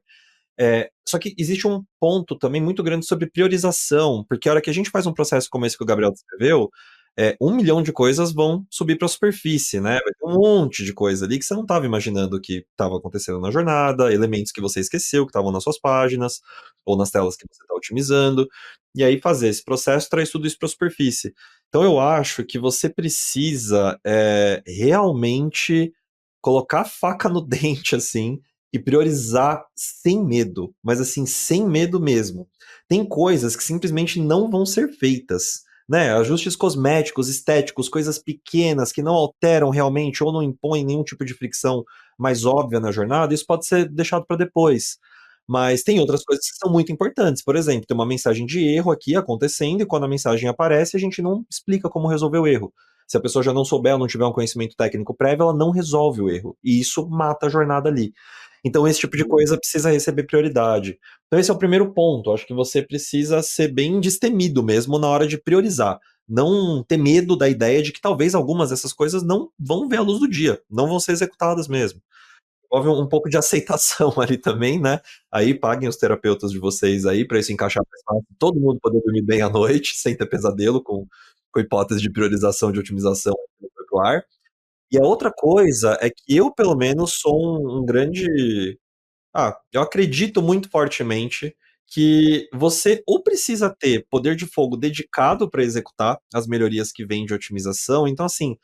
Só que existe um ponto também muito grande sobre priorização, porque a hora que a gente faz um processo como esse que o Gabriel descreveu, 1 milhão de coisas vão subir para a superfície, né? Vai ter um monte de coisa ali que você não estava imaginando que estava acontecendo na jornada, elementos que você esqueceu, que estavam nas suas páginas, ou nas telas que você está otimizando, e aí fazer esse processo traz tudo isso para a superfície. Então eu acho que você precisa realmente colocar a faca no dente, assim, e priorizar sem medo, mas assim, sem medo mesmo. Tem coisas que simplesmente não vão ser feitas, né? Ajustes cosméticos, estéticos, coisas pequenas que não alteram realmente ou não impõem nenhum tipo de fricção mais óbvia na jornada, isso pode ser deixado para depois. Mas tem outras coisas que são muito importantes. Por exemplo, tem uma mensagem de erro aqui acontecendo e quando a mensagem aparece, a gente não explica como resolver o erro. Se a pessoa já não souber ou não tiver um conhecimento técnico prévio, ela não resolve o erro. E isso mata a jornada ali. Então, esse tipo de coisa precisa receber prioridade. Então, esse é o primeiro ponto. Acho que você precisa ser bem destemido mesmo na hora de priorizar. Não ter medo da ideia de que talvez algumas dessas coisas não vão ver a luz do dia, não vão ser executadas mesmo. envolve um pouco de aceitação ali também, né? Aí paguem os terapeutas de vocês aí para isso encaixar mais fácil, todo mundo poder dormir bem à noite, sem ter pesadelo com hipótese de priorização, de otimização do ar. E a outra coisa é que eu, pelo menos, sou um grande. Eu acredito muito fortemente que você ou precisa ter poder de fogo dedicado para executar as melhorias que vêm de otimização. Então, assim,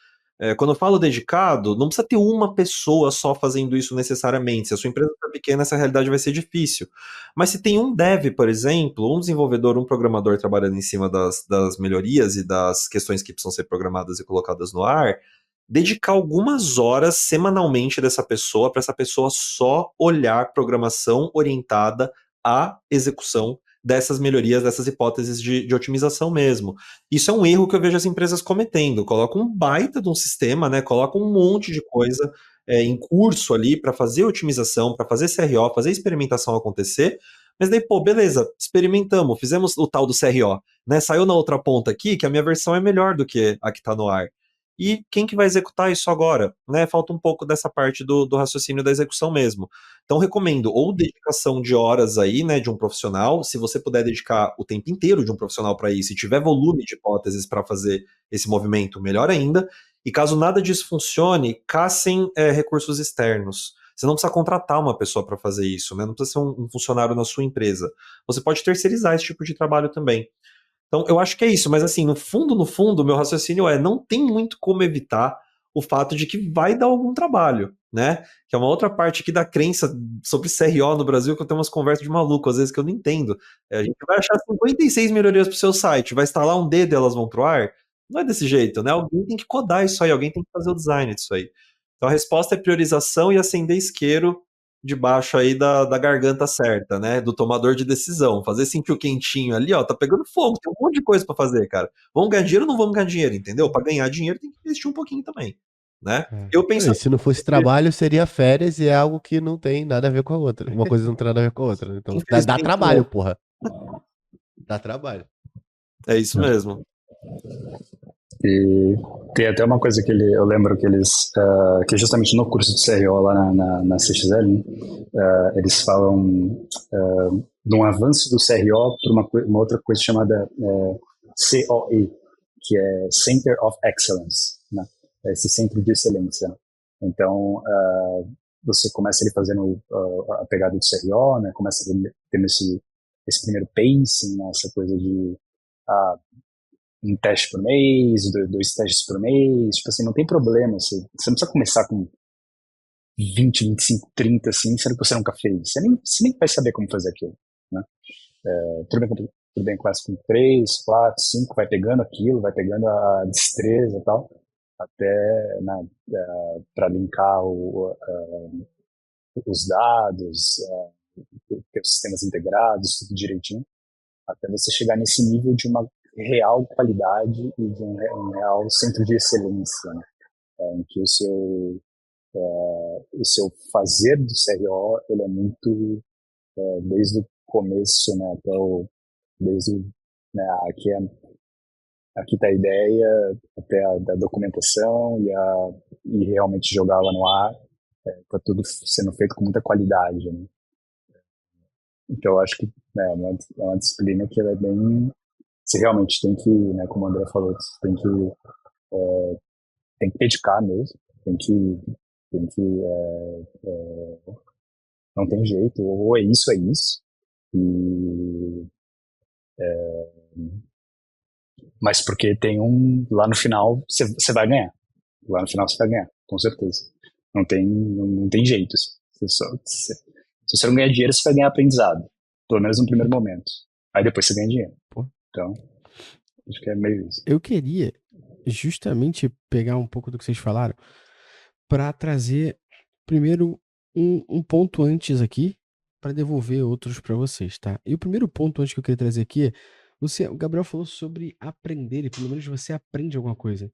quando eu falo dedicado, não precisa ter uma pessoa só fazendo isso necessariamente. Se a sua empresa for pequena, essa realidade vai ser difícil. Mas se tem um dev, por exemplo, um desenvolvedor, um programador trabalhando em cima das melhorias e das questões que precisam ser programadas e colocadas no ar, dedicar algumas horas semanalmente dessa pessoa para essa pessoa só olhar programação orientada à execução dessas melhorias, dessas hipóteses de otimização mesmo. Isso é um erro que eu vejo as empresas cometendo. Coloca um baita de um sistema, né? Coloca um monte de coisa em curso ali para fazer otimização, para fazer CRO, fazer experimentação acontecer. Mas daí, pô, beleza, experimentamos, fizemos o tal do CRO, né? Saiu na outra ponta aqui que a minha versão é melhor do que a que está no ar. E quem que vai executar isso agora? Né? Falta um pouco dessa parte do raciocínio da execução mesmo. Então, recomendo ou dedicação de horas aí, né, de um profissional, se você puder dedicar o tempo inteiro de um profissional para isso, e tiver volume de hipóteses para fazer esse movimento, melhor ainda. E caso nada disso funcione, caçem recursos externos. Você não precisa contratar uma pessoa para fazer isso, né? Não precisa ser um funcionário na sua empresa. Você pode terceirizar esse tipo de trabalho também. Então, eu acho que é isso, mas assim, no fundo, meu raciocínio não tem muito como evitar o fato de que vai dar algum trabalho, né? Que é uma outra parte aqui da crença sobre CRO no Brasil, que eu tenho umas conversas de maluco, às vezes que eu não entendo. A gente vai achar 56 melhorias pro seu site, vai instalar um dedo e elas vão pro ar? Não é desse jeito, né? Alguém tem que codar isso aí, alguém tem que fazer o design disso aí. Então a resposta é priorização e acender isqueiro debaixo aí da garganta certa, né? Do tomador de decisão. Fazer sentir o quentinho ali, ó, tá pegando fogo, tem um monte de coisa pra fazer, cara. Vamos ganhar dinheiro ou não vamos ganhar dinheiro, entendeu? Pra ganhar dinheiro tem que investir um pouquinho também, né? Eu penso E se não fosse trabalho, seria férias e é algo que não tem nada a ver com a outra. Uma coisa não tem nada a ver com a outra. Então dá infelizmente, trabalho, porra. Dá trabalho. é isso mesmo. E tem até uma coisa que eu lembro que eles, que justamente no curso de CRO lá na CXL, né, eles falam de um avanço do CRO para uma outra coisa chamada COE, que é Center of Excellence, né? Esse centro de excelência. Então, você começa ali fazendo a pegada do CRO, né? Começa tendo esse primeiro pacing, né? Essa coisa de um teste por mês, dois testes por mês, tipo assim, não tem problema, você não precisa começar com 20, 25, 30, assim, sendo que você nunca fez. Você nem vai saber como fazer aquilo, né? Tudo bem, começa com 3, 4, 5, vai pegando aquilo, vai pegando a destreza e tal, até para linkar os dados, ter os sistemas integrados, tudo direitinho, até você chegar nesse nível de uma real qualidade e de um real centro de excelência, né? Em que o seu fazer do CRO ele é muito desde o começo, né, né, aqui tá a ideia, até a da documentação e realmente jogá-la no ar, tá tudo sendo feito com muita qualidade, né? Então eu acho que é uma disciplina que ela é bem. Você realmente tem que, né, como o André falou, você tem que dedicar mesmo, tem que não tem jeito, ou é isso, e mas porque tem lá no final você vai ganhar, com certeza, não tem jeito, se você não ganhar dinheiro, você vai ganhar aprendizado, pelo menos no primeiro momento, aí depois você ganha dinheiro. Então acho que é meio isso. Eu queria justamente pegar um pouco do que vocês falaram para trazer primeiro um ponto antes aqui para devolver outros para vocês, tá? E o primeiro ponto antes que eu queria trazer aqui, o Gabriel falou sobre aprender, e pelo menos você aprende alguma coisa.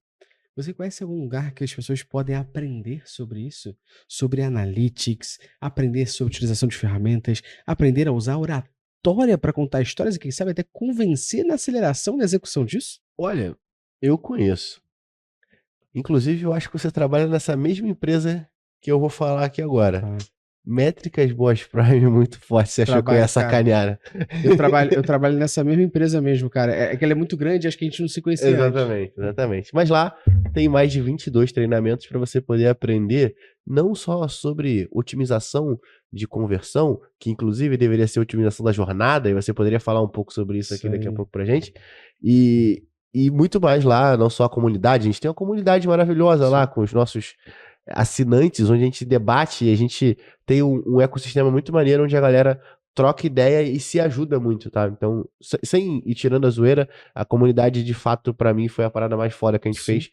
Você conhece algum lugar que as pessoas podem aprender sobre isso? Sobre analytics, aprender sobre utilização de ferramentas, aprender a usar oratória para contar histórias e quem sabe até convencer na aceleração da execução disso? Olha, eu conheço. Inclusive, eu acho que você trabalha nessa mesma empresa que eu vou falar aqui agora. Tá. Métricas boas Prime muito forte. Você achou que eu ia sacanear, né? Eu trabalho nessa mesma empresa mesmo, cara. É que ela é muito grande, acho que a gente não se conhecia antes. Exatamente. Mas lá tem mais de 22 treinamentos para você poder aprender não só sobre otimização de conversão, que inclusive deveria ser otimização da jornada, e você poderia falar um pouco sobre isso aqui daqui a pouco pra gente, e muito mais lá, não só a comunidade, a gente tem uma comunidade maravilhosa lá com os nossos assinantes, onde a gente debate e a gente tem um ecossistema muito maneiro onde a galera troca ideia e se ajuda muito, tá? Então, sem ir tirando a zoeira, a comunidade de fato pra mim foi a parada mais foda que a gente fez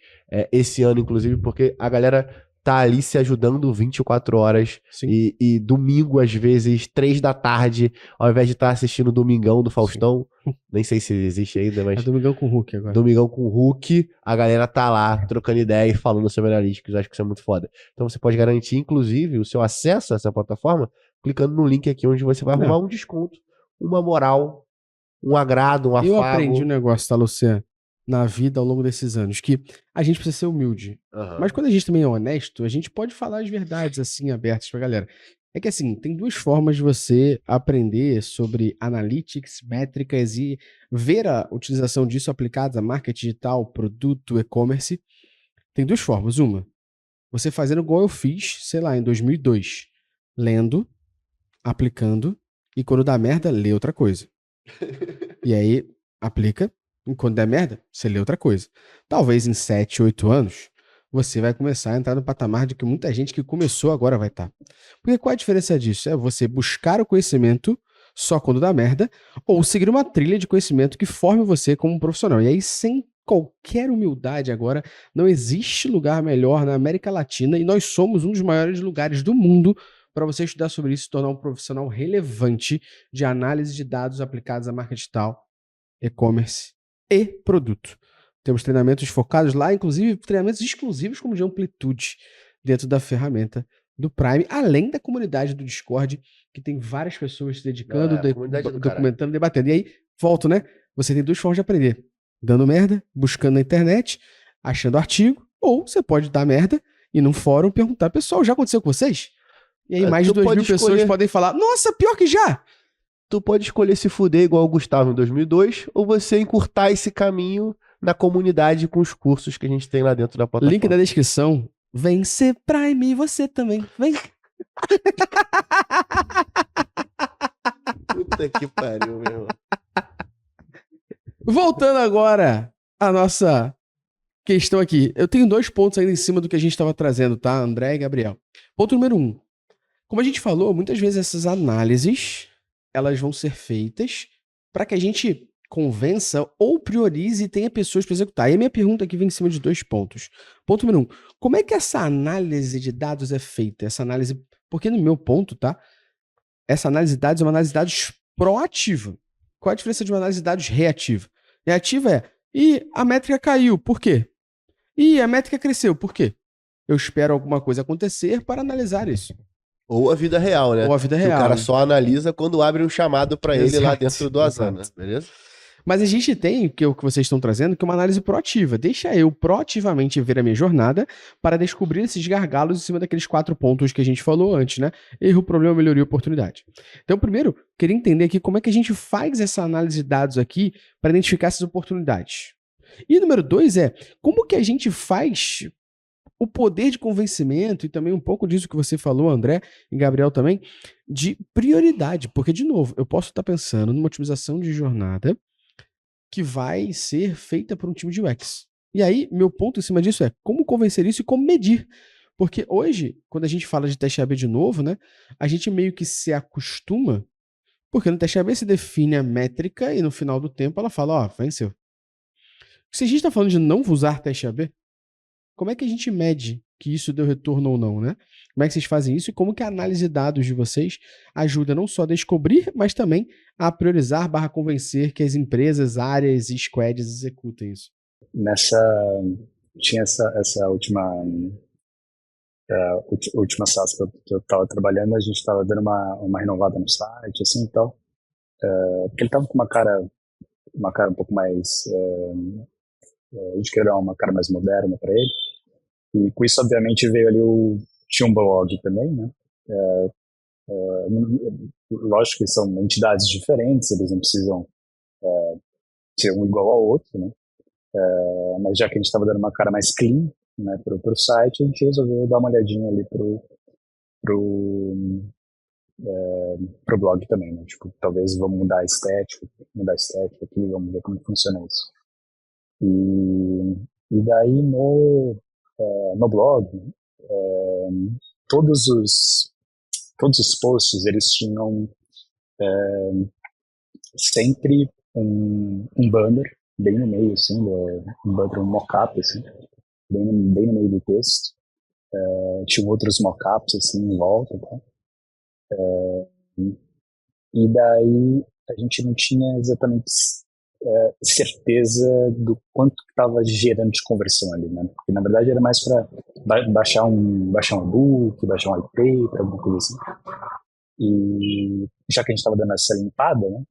esse ano, inclusive, porque a galera tá ali se ajudando 24 horas e domingo, às vezes, 3 da tarde, ao invés de estar assistindo o Domingão do Faustão, nem sei se existe ainda, mas... É Domingão com o Hulk agora. Domingão com o Hulk, a galera tá lá trocando ideia e falando sobre analíticos, acho que isso é muito foda. Então você pode garantir, inclusive, o seu acesso a essa plataforma, clicando no link aqui onde você vai arrumar um desconto, uma moral, um agrado, um afago. Eu aprendi um negócio, tá, Luciano? Na vida ao longo desses anos, que a gente precisa ser humilde. Mas quando a gente também é honesto, a gente pode falar as verdades assim, abertas pra galera. É que assim, tem duas formas de você aprender sobre analytics, métricas e ver a utilização disso aplicada a marketing digital, produto, e-commerce. Tem duas formas. Uma, você fazendo igual eu fiz, sei lá, em 2002. Lendo, aplicando, e quando dá merda, lê outra coisa. E aí, aplica, e quando der merda, você lê outra coisa. Talvez em 7, 8 anos, você vai começar a entrar no patamar de que muita gente que começou agora vai estar. Porque qual é a diferença disso? É você buscar o conhecimento só quando dá merda, ou seguir uma trilha de conhecimento que forme você como um profissional. E aí, sem qualquer humildade agora, não existe lugar melhor na América Latina, e nós somos um dos maiores lugares do mundo para você estudar sobre isso e se tornar um profissional relevante de análise de dados aplicados a marketing digital, e-commerce e produto. Temos treinamentos focados lá, inclusive treinamentos exclusivos como de amplitude dentro da ferramenta do Prime, além da comunidade do Discord, que tem várias pessoas se dedicando, documentando, debatendo. E aí, volto, né? Você tem duas formas de aprender. Dando merda, buscando na internet, achando artigo, ou você pode dar merda e num fórum perguntar, pessoal, já aconteceu com vocês? E aí mais de 2.000 pessoas podem falar, nossa, pior que já! Tu pode escolher se fuder igual o Gustavo em 2002, ou você encurtar esse caminho na comunidade com os cursos que a gente tem lá dentro da plataforma. Link na descrição. Vem ser Prime, você também. Vem. Puta que pariu, meu irmão. Voltando agora à nossa questão aqui. Eu tenho 2 pontos ainda em cima do que a gente estava trazendo, tá? André e Gabriel. Ponto número 1. Como a gente falou, muitas vezes essas análises, elas vão ser feitas para que a gente convença ou priorize e tenha pessoas para executar. E a minha pergunta aqui vem em cima de 2 pontos. Ponto número 1. Como é que essa análise de dados é feita? Essa análise... Porque no meu ponto, tá? Essa análise de dados é uma análise de dados proativa. Qual a diferença de uma análise de dados reativa? Reativa é, e a métrica caiu, por quê? E a métrica cresceu, por quê? Eu espero alguma coisa acontecer para analisar isso. Ou a vida real, né? Ou a vida real. Que o cara só analisa quando abre um chamado para ele lá dentro do Asana, beleza? Mas a gente tem, que é o que vocês estão trazendo, que é uma análise proativa. Deixa eu proativamente ver a minha jornada para descobrir esses gargalos em cima daqueles 4 pontos que a gente falou antes, né? Erro, problema, melhoria e oportunidade. Então, primeiro, queria entender aqui como é que a gente faz essa análise de dados aqui para identificar essas oportunidades. E número 2 é, como que a gente faz o poder de convencimento, e também um pouco disso que você falou, André e Gabriel também, de prioridade. Porque, de novo, eu posso estar pensando numa otimização de jornada que vai ser feita por um time de UX. E aí, meu ponto em cima disso é como convencer isso e como medir. Porque hoje, quando a gente fala de teste AB de novo, né, a gente meio que se acostuma, porque no teste AB se define a métrica e no final do tempo ela fala, ó, venceu. Se a gente está falando de não usar teste AB, como é que a gente mede que isso deu retorno ou não, né? Como é que vocês fazem isso e como que a análise de dados de vocês ajuda não só a descobrir, mas também a priorizar / convencer que as empresas, áreas e squads executem isso? Tinha essa última SaaS que eu estava trabalhando, a gente estava dando uma renovada no site, assim e tal, porque ele estava com uma cara um pouco mais, a gente queria dar uma cara mais moderna para ele, e com isso, obviamente, veio ali o tinha um blog também, né? Lógico que são entidades diferentes, eles não precisam ser um igual ao outro, né? Mas já que a gente estava dando uma cara mais clean, né, pro site, a gente resolveu dar uma olhadinha ali pro, pro blog também, né? Tipo, talvez vamos mudar a estética aqui, vamos ver como funciona isso. E daí no blog, todos os posts, eles tinham sempre um banner bem no meio, assim, um banner, um mock-up, assim, bem no meio do texto. Tinha outros mock-ups, assim, em volta, tá? E daí a gente não tinha exatamente certeza do quanto estava gerando de conversão ali, né? Porque na verdade era mais para baixar um e-book, baixar um iPay, alguma coisa assim. E já que a gente estava dando essa limpada, né?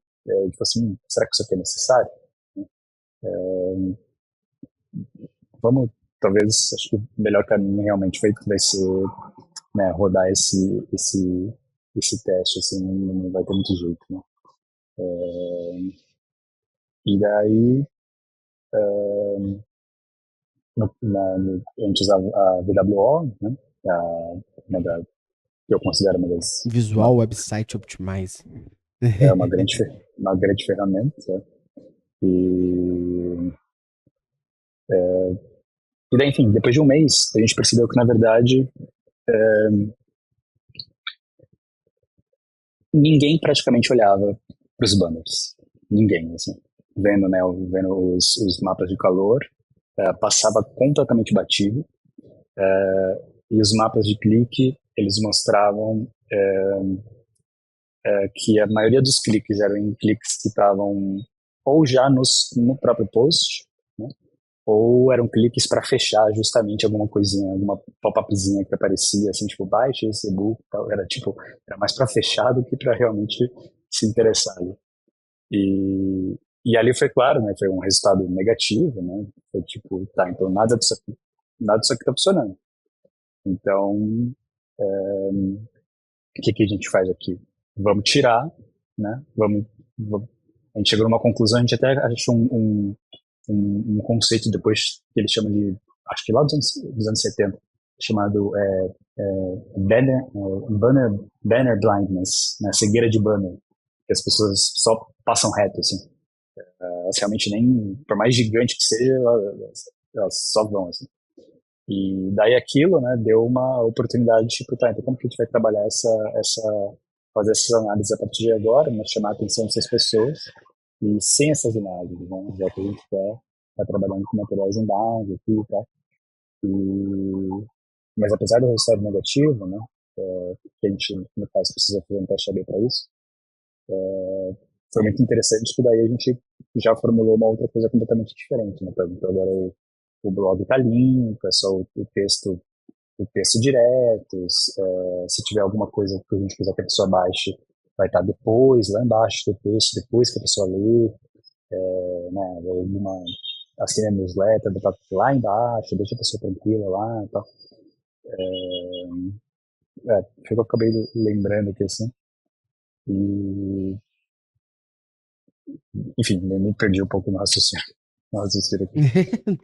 Tipo assim, será que isso aqui é necessário? Vamos, talvez, acho que o melhor caminho realmente vai ser, né, rodar esse teste, assim, não vai ter muito jeito, né? E daí, a gente usava a VWO, né? Que eu considero Visual Website Optimize. uma grande ferramenta. Né? E daí, enfim, depois de um mês, a gente percebeu que, na verdade, ninguém praticamente olhava para os banners. Ninguém, assim. Vendo os mapas de calor, passava completamente batido. E os mapas de clique, eles mostravam que a maioria dos cliques eram em cliques que estavam ou já no próprio post, né? Ou eram cliques para fechar justamente alguma coisinha, alguma pop-upzinha que aparecia, assim, tipo, baixe esse e-book e tal. Era mais para fechar do que para realmente se interessar ali. E ali foi claro, né? Foi um resultado negativo, né? Foi tipo, tá, então nada disso aqui tá funcionando. Então, o que a gente faz aqui? Vamos tirar, né? A gente chegou numa conclusão, a gente até achou um conceito depois que eles chamam de, acho que lá dos anos 70, chamado banner blindness, né? Cegueira de banner, que as pessoas só passam reto, assim. Elas realmente nem, por mais gigante que seja, elas só vão, assim. E daí aquilo, né, deu uma oportunidade, tipo, tá, então como que a gente vai trabalhar fazer essas análises a partir de agora, né, chamar a atenção dessas pessoas, e sem essas imagens, né, já que a gente tá trabalhando com materiais inbound aqui e tal. Mas apesar do resultado negativo, né, que a gente, no caso, precisa fazer um teste AB para isso, foi muito interessante que daí a gente já formulou uma outra coisa completamente diferente, né, então agora o blog está limpo, é só o texto direto, se tiver alguma coisa que a gente quiser que a pessoa baixe, vai estar depois, lá embaixo do texto, depois que a pessoa lê, né, assina a newsletter, botar lá embaixo, deixa a pessoa tranquila lá e tal. Foi que eu acabei lembrando aqui, assim. E, enfim, me perdi um pouco no raciocínio. Aqui.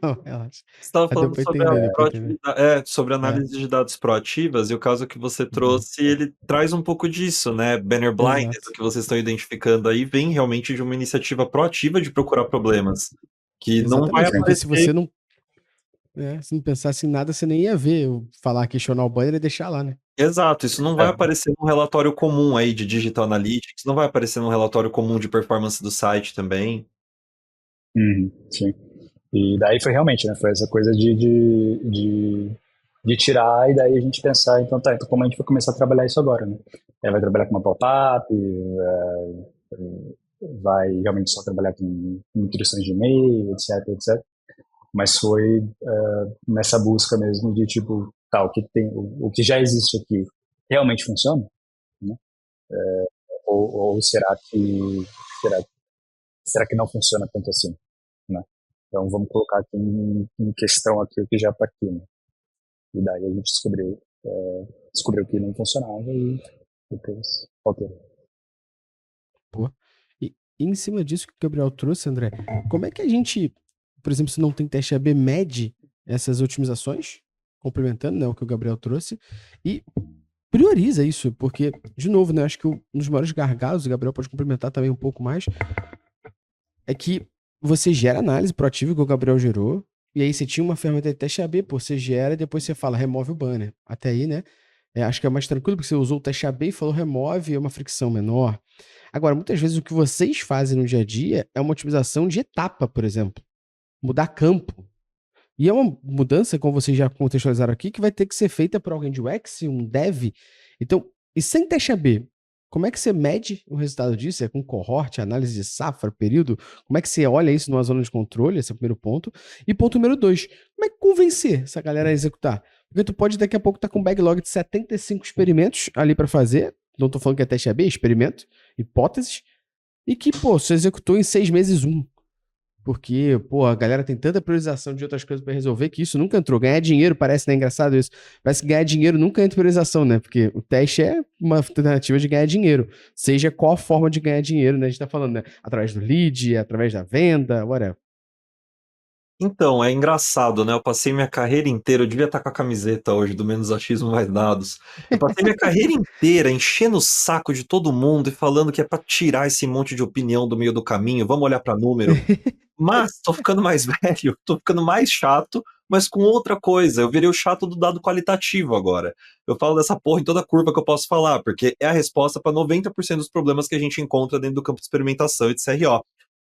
Não, relaxa. Você estava Deu falando pra sobre entender, a deu pra entender. proatividade, sobre análise de dados proativas, e o caso que você trouxe, ele traz um pouco disso, né? Banner blindness, Exato. o que vocês estão identificando aí, vem realmente de uma iniciativa proativa de procurar problemas, que não vai Exatamente, porque se aparecer. você não, se não pensasse em nada, você nem ia ver eu falar, questionar o banner e deixar lá, né? Exato, isso não vai aparecer num relatório comum aí de Digital Analytics, não vai aparecer num relatório comum de performance do site também. Sim. E daí foi realmente, né? Foi essa coisa de tirar e daí a gente pensar, então tá, então como a gente vai começar a trabalhar isso agora, né? Vai trabalhar com uma pop-up, vai realmente só trabalhar com instruções de e-mail, etc, etc. Mas foi nessa busca mesmo de tipo, tá, o que já existe aqui realmente funciona, né? Ou será que não funciona tanto assim, né? Então vamos colocar aqui em questão aqui o que já está aqui, né? E daí a gente descobriu descobriu que não funcionava e depois alterou. Pô. E em cima disso que o Gabriel trouxe, André, como é que a gente, por exemplo, se não tem teste AB, mede essas otimizações, complementando, né, o que o Gabriel trouxe, e prioriza isso, porque, de novo, né, acho que um dos maiores gargalos, o Gabriel pode complementar também um pouco mais, é que você gera análise proativa, que o Gabriel gerou, e aí você tinha uma ferramenta de teste AB, pô, você gera e depois você fala, remove o banner. Até aí, né, acho que é mais tranquilo, porque você usou o teste AB e falou remove, é uma fricção menor. Agora, muitas vezes o que vocês fazem no dia a dia é uma otimização de etapa, por exemplo. Mudar campo. E é uma mudança, como vocês já contextualizaram aqui, que vai ter que ser feita por alguém de UX, um dev. Então, e sem teste AB, como é que você mede o resultado disso? É com cohort, análise de safra, período? Como é que você olha isso numa zona de controle? Esse é o primeiro ponto. E ponto número 2, como é que convencer essa galera a executar? Porque tu pode daqui a pouco estar com um backlog de 75 experimentos ali para fazer. Não tô falando que é teste AB, é experimento, hipóteses. E que, pô, você executou em 6 meses um. Porque, pô, a galera tem tanta priorização de outras coisas pra resolver que isso nunca entrou. Ganhar dinheiro, parece, né, engraçado isso. Parece que ganhar dinheiro nunca entra em priorização, né? Porque o teste é uma alternativa de ganhar dinheiro. Seja qual a forma de ganhar dinheiro, né? A gente tá falando, né? Através do lead, através da venda, whatever. Então, é engraçado, né? Eu passei minha carreira inteira, eu devia estar com a camiseta hoje do Menos Achismo Mais Dados. Eu passei minha carreira inteira enchendo o saco de todo mundo e falando que é pra tirar esse monte de opinião do meio do caminho, vamos olhar pra número. Mas tô ficando mais velho, tô ficando mais chato, mas com outra coisa. Eu virei o chato do dado qualitativo agora. Eu falo dessa porra em toda curva que eu posso falar, porque é a resposta para 90% dos problemas que a gente encontra dentro do campo de experimentação e de CRO.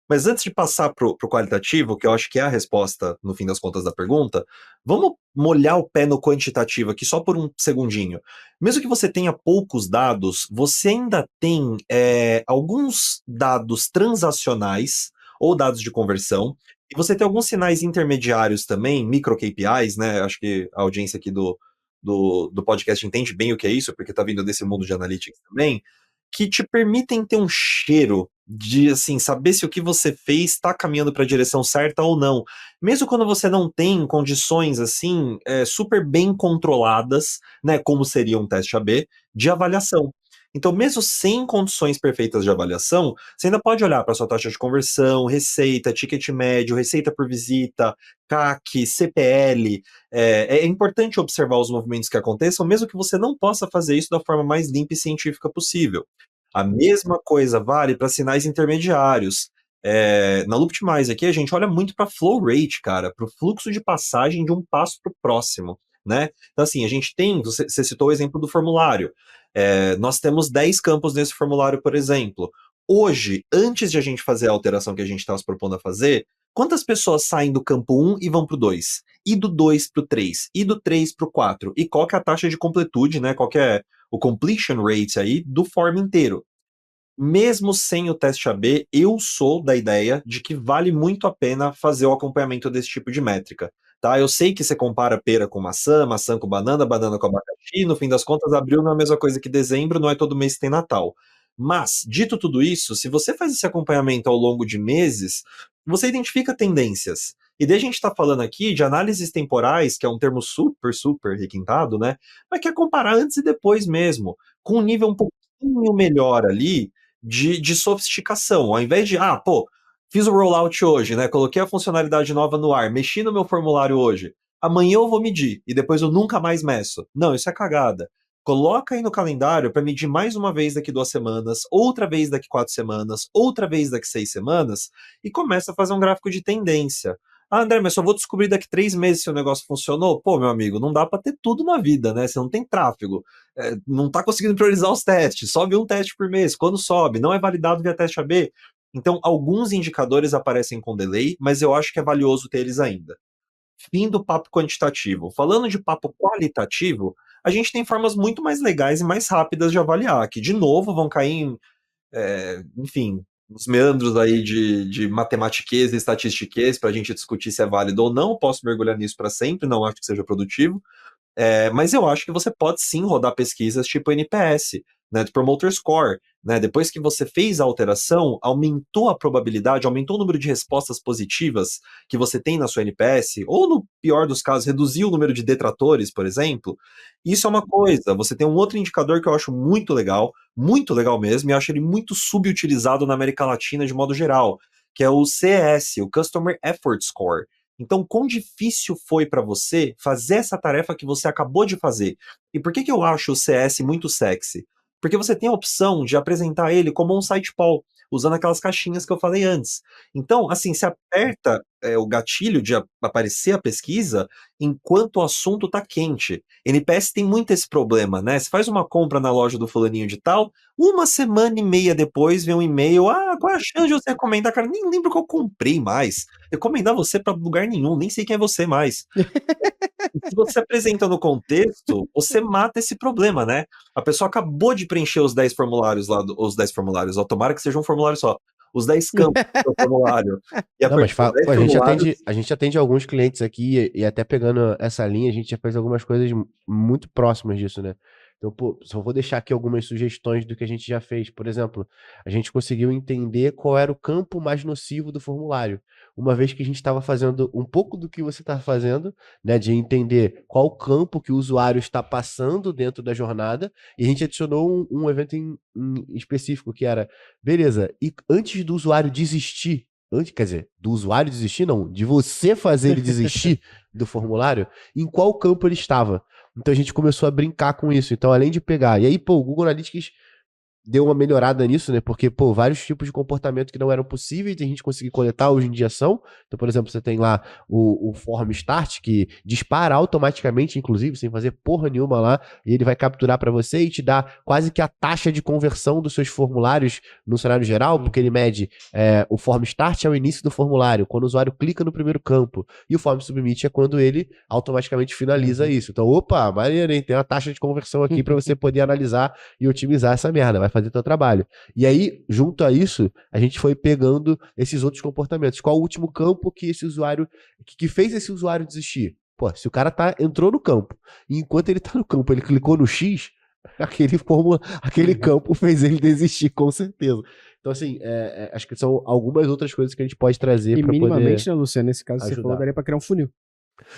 Mas antes de passar pro qualitativo, que eu acho que é a resposta, no fim das contas, da pergunta, vamos molhar o pé no quantitativo aqui só por um segundinho. Mesmo que você tenha poucos dados, você ainda tem alguns dados transacionais ou dados de conversão, e você tem alguns sinais intermediários também, micro KPIs, né? Acho que a audiência aqui do podcast entende bem o que é isso, porque está vindo desse mundo de analytics também, que te permitem ter um cheiro de, assim, saber se o que você fez está caminhando para a direção certa ou não. Mesmo quando você não tem condições, assim, super bem controladas, né, como seria um teste AB, de avaliação. Então, mesmo sem condições perfeitas de avaliação, você ainda pode olhar para sua taxa de conversão, receita, ticket médio, receita por visita, CAC, CPL. É importante observar os movimentos que aconteçam, mesmo que você não possa fazer isso da forma mais limpa e científica possível. A mesma coisa vale para sinais intermediários. Na Looptimize aqui, a gente olha muito para flow rate, cara, para o fluxo de passagem de um passo para o próximo, né? Então, assim, a gente tem, você citou o exemplo do formulário. Nós temos 10 campos nesse formulário, por exemplo. Hoje, antes de a gente fazer a alteração que a gente está se propondo a fazer, quantas pessoas saem do campo 1 e vão para o 2? E do 2 para o 3? E do 3 para o 4? E qual que é a taxa de completude, né? Qual que é o completion rate aí do form inteiro? Mesmo sem o teste AB, eu sou da ideia de que vale muito a pena fazer o acompanhamento desse tipo de métrica. Tá? Eu sei que você compara pera com maçã, maçã com banana, banana com abacaxi, no fim das contas, abril não é a mesma coisa que dezembro, não é todo mês que tem Natal. Mas, dito tudo isso, se você faz esse acompanhamento ao longo de meses, você identifica tendências. E daí a gente está falando aqui de análises temporais, que é um termo super, super requintado, né? Mas que é comparar antes e depois mesmo, com um nível um pouquinho melhor ali, de sofisticação. Ao invés de, fiz o rollout hoje, né? Coloquei a funcionalidade nova no ar, mexi no meu formulário hoje. Amanhã eu vou medir e depois eu nunca mais meço. Não, isso é cagada. Coloca aí no calendário para medir mais uma vez daqui 2 semanas, outra vez daqui 4 semanas, outra vez daqui 6 semanas e começa a fazer um gráfico de tendência. Ah, André, mas só vou descobrir daqui 3 meses se o negócio funcionou? Pô, meu amigo, não dá para ter tudo na vida, né? Você não tem tráfego. Não está conseguindo priorizar os testes, sobe um teste por mês, quando sobe, não é validado via teste AB. Então, alguns indicadores aparecem com delay, mas eu acho que é valioso ter eles ainda. Fim do papo quantitativo. Falando de papo qualitativo, a gente tem formas muito mais legais e mais rápidas de avaliar, que, de novo, vão cair em, enfim, os meandros aí de matematiquez e estatistiquez para a gente discutir se é válido ou não. Posso mergulhar nisso para sempre, não acho que seja produtivo. Mas eu acho que você pode sim rodar pesquisas tipo NPS. Net Promoter Score, né? Depois que você fez a alteração, aumentou a probabilidade, aumentou o número de respostas positivas que você tem na sua NPS, ou no pior dos casos, reduziu o número de detratores, por exemplo. Isso é uma coisa. Você tem um outro indicador que eu acho muito legal mesmo, e eu acho ele muito subutilizado na América Latina de modo geral, que é o CES, o Customer Effort Score. Então, quão difícil foi para você fazer essa tarefa que você acabou de fazer? E por que eu acho o CS muito sexy? Porque você tem a opção de apresentar ele como um site poll, usando aquelas caixinhas que eu falei antes. Então, assim, você aperta o gatilho de aparecer a pesquisa enquanto o assunto tá quente. NPS tem muito esse problema, né? Você faz uma compra na loja do fulaninho de tal, uma semana e meia depois vem um e-mail, qual é a chance de você recomendar? Cara, nem lembro que eu comprei mais. Recomendar você para lugar nenhum, nem sei quem é você mais. E se você apresenta no contexto, você mata esse problema, né? A pessoa acabou de preencher os 10 formulários lá, os 10 formulários, ó, tomara que seja um formulário só. Os 10 campos do formulário. E Não, mas apertou os 10 a formulários. gente atende alguns clientes aqui e até pegando essa linha, a gente já fez algumas coisas muito próximas disso, né? Então, pô, só vou deixar aqui algumas sugestões do que a gente já fez. Por exemplo, a gente conseguiu entender qual era o campo mais nocivo do formulário. Uma vez que a gente estava fazendo um pouco do que você está fazendo, né? De entender qual campo que o usuário está passando dentro da jornada, e a gente adicionou um evento em específico, que era, beleza, e antes do usuário desistir, quer dizer, do usuário desistir, não, de você fazer ele desistir do formulário, em qual campo ele estava. Então a gente começou a brincar com isso. Então, além de pegar. E aí, pô, o Google Analytics deu uma melhorada nisso, né? Porque, pô, vários tipos de comportamento que não eram possíveis de a gente conseguir coletar hoje em dia são. Então, por exemplo, você tem lá o Form Start, que dispara automaticamente, inclusive, sem fazer porra nenhuma lá, e ele vai capturar para você e te dá quase que a taxa de conversão dos seus formulários no cenário geral, porque ele mede o Form Start é o início do formulário, quando o usuário clica no primeiro campo, e o Form Submit é quando ele automaticamente finaliza isso. Então, opa, maneiro, hein? Tem uma taxa de conversão aqui para você poder analisar e otimizar essa merda, vai fazer teu trabalho. E aí, junto a isso, a gente foi pegando esses outros comportamentos. Qual o último campo que esse usuário, que fez esse usuário desistir? Pô, se o cara entrou no campo, e enquanto ele tá no campo, ele clicou no X, aquele campo fez ele desistir, com certeza. Então, assim, acho que são algumas outras coisas que a gente pode trazer E para poder minimamente, né, Luciano, nesse caso ajudar. você falou, daria pra criar um funil.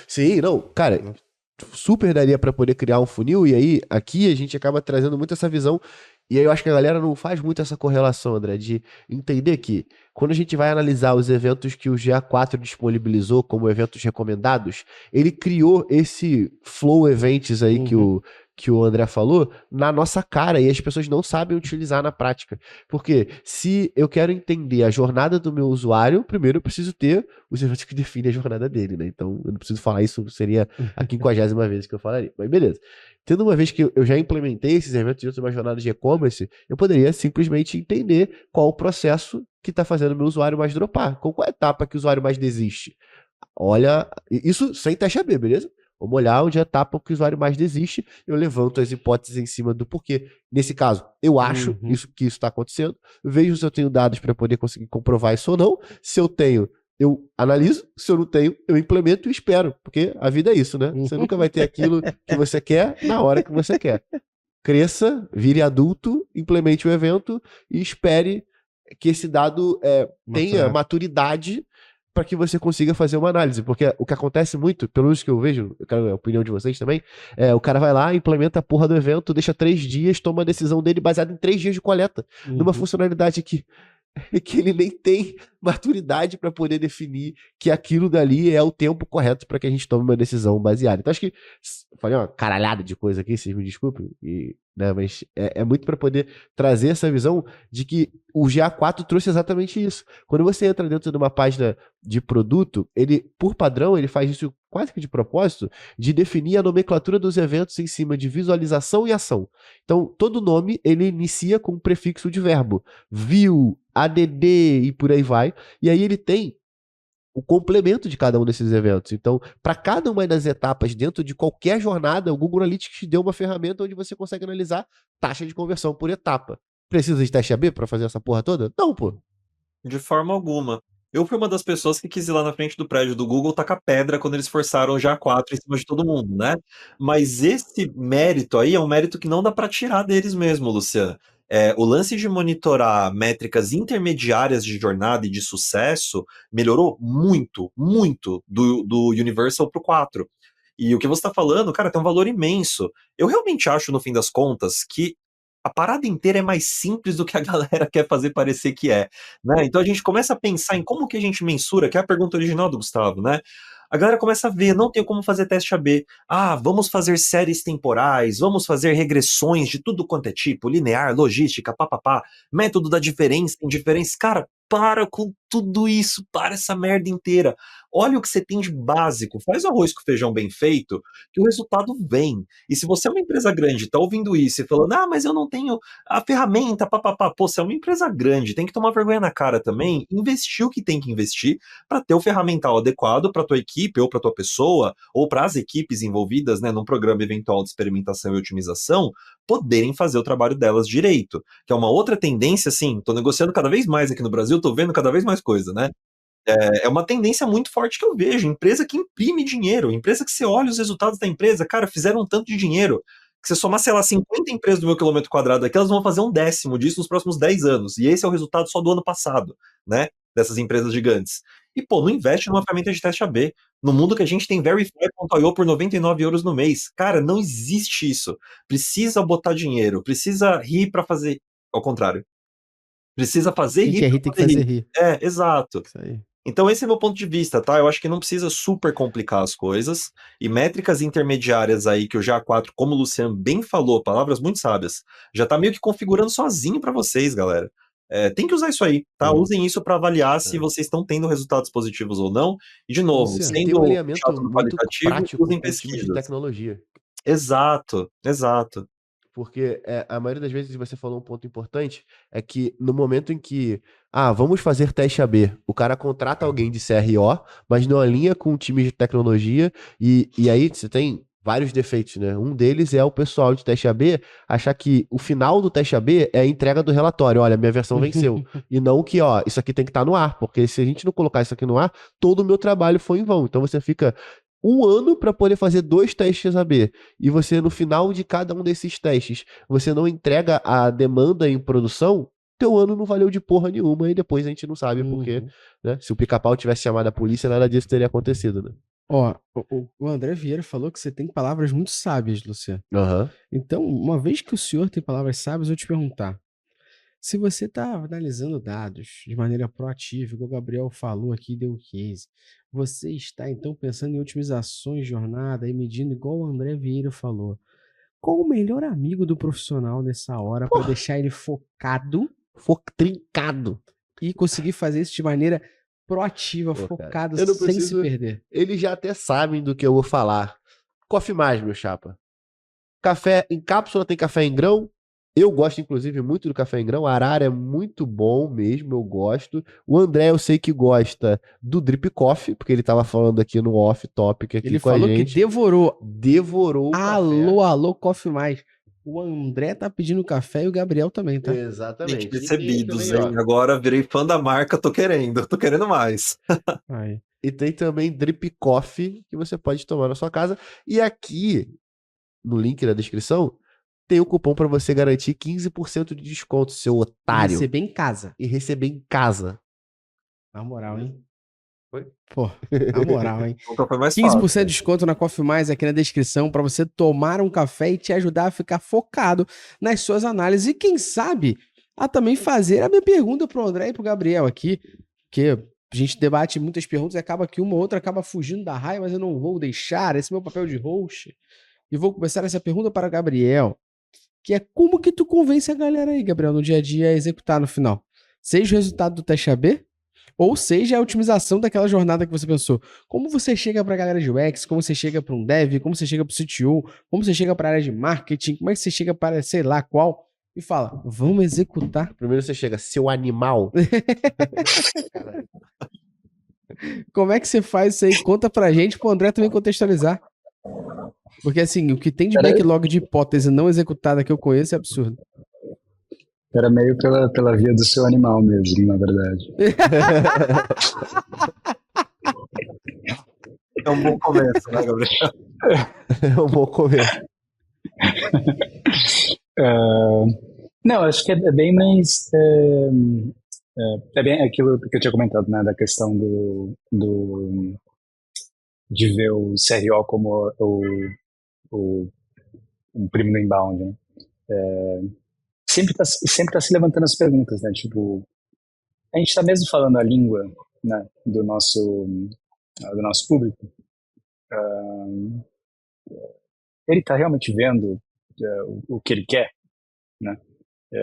Sim, não, cara, super daria para poder criar um funil, e aí aqui a gente acaba trazendo muito essa visão, e aí eu acho que a galera não faz muito essa correlação, André, de entender que quando a gente vai analisar os eventos que o GA4 disponibilizou como eventos recomendados, ele criou esse flow events aí que o André falou na nossa cara, e as pessoas não sabem utilizar na prática. Porque se eu quero entender a jornada do meu usuário, primeiro eu preciso ter os eventos que definem a jornada dele, né? Então eu não preciso falar isso, seria a 50ª vez que eu falaria. Mas beleza. Tendo uma vez que eu já implementei esses eventos dentro de uma jornada de e-commerce, eu poderia simplesmente entender qual o processo que está fazendo o meu usuário mais dropar. Qual a etapa que o usuário mais desiste? Olha, isso sem teste AB, beleza? Vamos olhar onde é a etapa que o usuário mais desiste, eu levanto as hipóteses em cima do porquê. Nesse caso, eu acho que isso está acontecendo, vejo se eu tenho dados para poder conseguir comprovar isso ou não. Se eu tenho, eu analiso, se eu não tenho, eu implemento e espero, porque a vida é isso, né? Você nunca vai ter aquilo que você quer na hora que você quer. Cresça, vire adulto, implemente o evento e espere que esse dado tenha maturidade para que você consiga fazer uma análise, porque o que acontece muito, pelo menos que eu vejo, eu quero a opinião de vocês também, o cara vai lá, implementa a porra do evento, deixa 3 dias, toma a decisão dele baseada em 3 dias de coleta, numa funcionalidade que ele nem tem maturidade para poder definir que aquilo dali é o tempo correto para que a gente tome uma decisão baseada. Então acho que falei uma caralhada de coisa aqui, vocês me desculpem, né, mas é muito para poder trazer essa visão de que o GA4 trouxe exatamente isso. Quando você entra dentro de uma página de produto, ele, por padrão, ele faz isso quase que de propósito, de definir a nomenclatura dos eventos em cima de visualização e ação. Então, todo nome, ele inicia com um prefixo de verbo. View, add e por aí vai. E aí ele tem o complemento de cada um desses eventos. Então, para cada uma das etapas dentro de qualquer jornada, o Google Analytics te deu uma ferramenta onde você consegue analisar taxa de conversão por etapa. Precisa de teste AB para fazer essa porra toda? Não, pô. De forma alguma. Eu fui uma das pessoas que quis ir lá na frente do prédio do Google tacar pedra quando eles forçaram o GA4 em cima de todo mundo, né. Mas esse mérito aí é um mérito que não dá pra tirar deles mesmo, Luciano. O lance de monitorar métricas intermediárias de jornada e de sucesso melhorou muito, muito do Universal pro 4. E o que você tá falando, cara, tem um valor imenso. Eu realmente acho, no fim das contas, que a parada inteira é mais simples do que a galera quer fazer parecer que é, né. Então a gente começa a pensar em como que a gente mensura, que é a pergunta original do Gustavo, né. A galera começa a ver, não tenho como fazer teste AB. Ah, vamos fazer séries temporais, vamos fazer regressões de tudo quanto é tipo, linear, logística, papapá, método da diferença, indiferença. Cara, para com tudo isso, para essa merda inteira. Olha o que você tem de básico, faz o arroz com feijão bem feito, que o resultado vem. E se você é uma empresa grande, tá ouvindo isso e falando, ah, mas eu não tenho a ferramenta, papapá, pô, você é uma empresa grande, tem que tomar vergonha na cara também, investir o que tem que investir para ter o ferramental adequado para tua equipe ou para tua pessoa ou para as equipes envolvidas, né, num programa eventual de experimentação e otimização, poderem fazer o trabalho delas direito, que é uma outra tendência, assim, tô negociando cada vez mais aqui no Brasil, tô vendo cada vez mais coisa, né? É uma tendência muito forte que eu vejo. Empresa que imprime dinheiro, empresa que você olha os resultados da empresa, cara, fizeram um tanto de dinheiro. Que você somar, sei lá, 50 empresas do meu quilômetro quadrado aqui, elas vão fazer 1/10 disso nos próximos 10 anos. E esse é o resultado só do ano passado, né? Dessas empresas gigantes. E, pô, não investe numa ferramenta de teste AB. No mundo que a gente tem Verify.io por 99 euros no mês. Cara, não existe isso. Precisa botar dinheiro, precisa rir pra fazer. Ao contrário. Precisa fazer Quem rir quer pra rir tem que fazer fazer rir. rir. Exato. Isso aí. Então esse é meu ponto de vista, tá? Eu acho que não precisa super complicar as coisas, e métricas intermediárias aí que o GA4, como o Luciano bem falou, palavras muito sábias, já tá meio que configurando sozinho para vocês, galera. Tem que usar isso aí, tá? Usem isso para avaliar se vocês estão tendo resultados positivos ou não. E de novo, Luciano. E tem um sendo alinhamento chato no muito qualitativo, prático usem com times de pesquisas. tecnologia. Exato, exato. Porque a maioria das vezes você falou um ponto importante, é que no momento em que, vamos fazer teste AB, o cara contrata alguém de CRO, mas não alinha com o time de tecnologia, e aí você tem vários defeitos, né? Um deles é o pessoal de teste AB achar que o final do teste AB é a entrega do relatório, olha, minha versão venceu, e não que, isso aqui tem que estar no ar, porque se a gente não colocar isso aqui no ar, todo o meu trabalho foi em vão. Então você fica um ano para poder fazer 2 testes AB. E você, no final de cada um desses testes, você não entrega a demanda em produção, teu ano não valeu de porra nenhuma. E depois a gente não sabe porque, né? Se o Pica-Pau tivesse chamado a polícia, nada disso teria acontecido, né? Ó, o André Vieira falou que você tem palavras muito sábias, Luciano. Aham. Então, uma vez que o senhor tem palavras sábias, eu vou te perguntar. Se você está analisando dados de maneira proativa, igual o Gabriel falou aqui, deu o case, você está então pensando em otimizações de jornada e medindo igual o André Vieira falou. Qual o melhor amigo do profissional nessa hora para deixar ele focado Trincado. e conseguir fazer isso de maneira proativa, Pô, cara, focado, eu não sem preciso- se perder? Eles já até sabem do que eu vou falar. Coffee mais, meu chapa. Café em cápsula, tem café em grão. Eu gosto, inclusive, muito do café em grão. Arara é muito bom mesmo, eu gosto. O André, eu sei que gosta do Drip Coffee, porque ele tava falando aqui no Off Topic aqui Ele com a falou que gente. devorou. Devorou o café. Alô, Coffee Mais. O André tá pedindo café e o Gabriel também, tá? Exatamente. Gente, E tem percebidos, também, hein? Agora virei fã da marca, tô querendo mais. Aí. E tem também Drip Coffee, que você pode tomar na sua casa. E aqui, no link da descrição, tem o cupom para você garantir 15% de desconto, seu otário. Receber em casa. E receber em casa. Na moral, hein? Foi? Pô, na moral, hein? Nunca foi mais 15% fácil. de desconto na Coffee Mais aqui na descrição para você tomar um café e te ajudar a ficar focado nas suas análises. E quem sabe a também fazer a minha pergunta pro André e pro Gabriel aqui, porque a gente debate muitas perguntas e acaba que uma ou outra acaba fugindo da raia, mas eu não vou deixar, esse é meu papel de host. E vou começar essa pergunta para o Gabriel, que é como que tu convence a galera aí, Gabriel, no dia a dia a executar no final? Seja o resultado do teste AB, ou seja a otimização daquela jornada que você pensou. Como você chega para a galera de UX, como você chega para um dev, como você chega para o CTO, como você chega para a área de marketing, como é que você chega para sei lá qual, e fala, vamos executar. Primeiro você chega, seu animal. Como é que você faz isso aí? Conta pra gente, pro André também contextualizar. Porque assim, o que tem de backlog de hipótese não executada que eu conheço é absurdo. Era meio pela via do seu animal mesmo, na verdade. É um bom começo, né, Gabriel? É um bom começo. Não, acho que é bem mais. É bem aquilo que eu tinha comentado, né? Da questão de ver o CRO como o, um primo do inbound, né? Sempre tá se levantando as perguntas, né? Tipo, a gente está mesmo falando a língua, né, do nosso público. Ele está realmente vendo o que ele quer, né?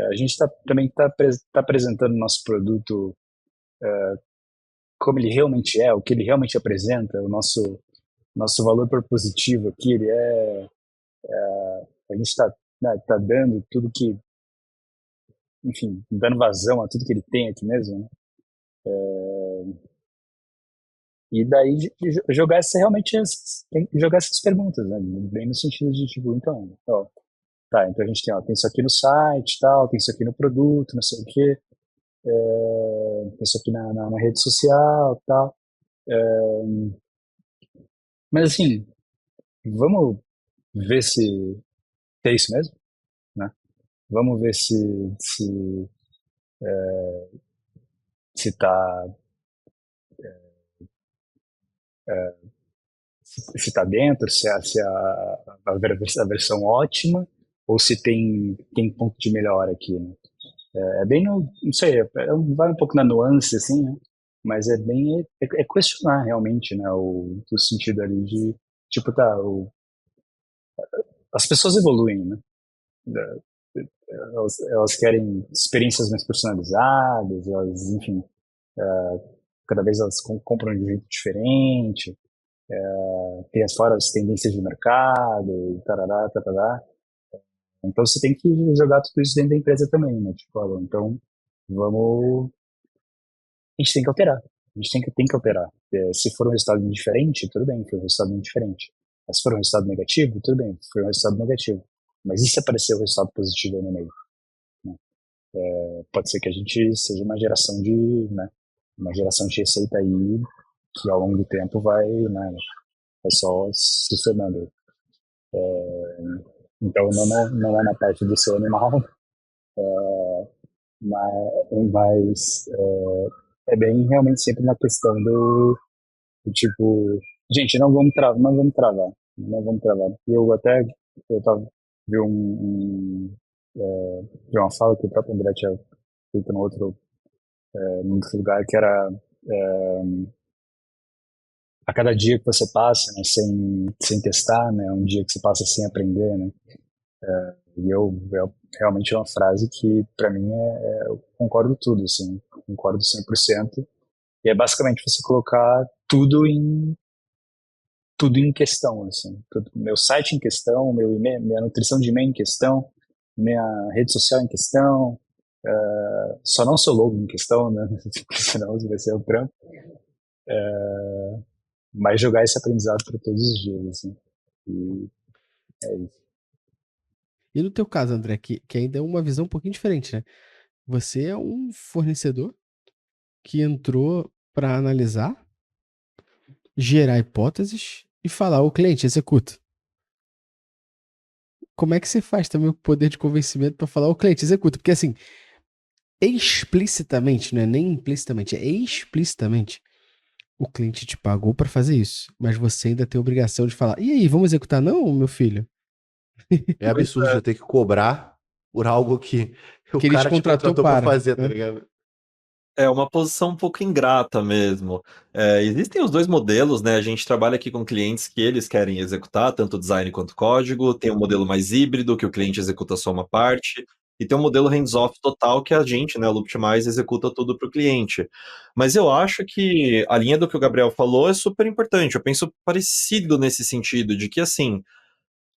A gente também está apresentando o nosso produto como ele realmente é, o que ele realmente apresenta, o nosso valor propositivo aqui, ele a gente está, né, tá dando tudo que, enfim, dando vazão a tudo que ele tem aqui mesmo, né? E daí jogar realmente tem que jogar essas perguntas, né? Bem no sentido de tipo, então, ó, tá, então a gente tem isso aqui no site, tal, tem isso aqui no produto, não sei o quê, tem isso aqui na rede social, tal. Mas assim, vamos ver se é isso mesmo, né? Vamos ver se tá se tá dentro, se a versão ótima ou se tem ponto de melhora aqui, né? É bem, não sei, vai um pouco na nuance, assim, né? Mas é bem, é questionar realmente, né? O sentido ali de, tipo, tá, as pessoas evoluem, né? Elas querem experiências mais personalizadas, elas, enfim, cada vez elas compram de um jeito diferente, tem fora as tendências de mercado, tarará, tarará. Então você tem que jogar tudo isso dentro da empresa também, né? Tipo, olha, então vamos. A gente tem que alterar. A gente tem que alterar. Se for um resultado diferente, tudo bem, foi um resultado diferente. Mas se for um resultado negativo, tudo bem, foi um resultado negativo. Mas e se aparecer um resultado positivo aí no meio? Né? Pode ser que a gente seja né, uma geração de receita aí que ao longo do tempo vai só se somando. Então não é na parte do seu animal, mas é bem realmente sempre na questão do tipo, gente, não vamos travar. Eu tava, vi vi uma fala que o próprio André tinha feito num outro lugar, que era a cada dia que você passa, né, sem testar, né, um dia que você passa sem aprender, né, e realmente é uma frase que, para mim, eu concordo tudo, assim, concordo 100%. E é basicamente você colocar tudo em questão, assim, meu site em questão, meu e-mail, minha nutrição de e-mail em questão, minha rede social em questão, só não seu logo em questão, né, senão vai ser o trampo, mas jogar esse aprendizado para todos os dias, assim, e é isso. E no teu caso, André, que ainda é uma visão um pouquinho diferente, né? Você é um fornecedor que entrou para analisar, gerar hipóteses e falar, o cliente executa. Como é que você faz também o poder de convencimento para falar, o cliente executa? Porque assim, explicitamente, não é nem implicitamente, é explicitamente, o cliente te pagou para fazer isso, mas você ainda tem a obrigação de falar, e aí, vamos executar não, meu filho? É absurdo você ter que cobrar por algo que o Que ele te cara te contratou contratou pra para, fazer, tá né? ligado? É uma posição um pouco ingrata mesmo. Existem os dois modelos, né? A gente trabalha aqui com clientes que eles querem executar tanto design quanto código. Tem um modelo mais híbrido, que o cliente executa só uma parte. E tem um modelo hands-off total, que a gente, né, o Looptimize, executa tudo para o cliente. Mas eu acho que a linha do que o Gabriel falou é super importante. Eu penso parecido nesse sentido, de que, assim,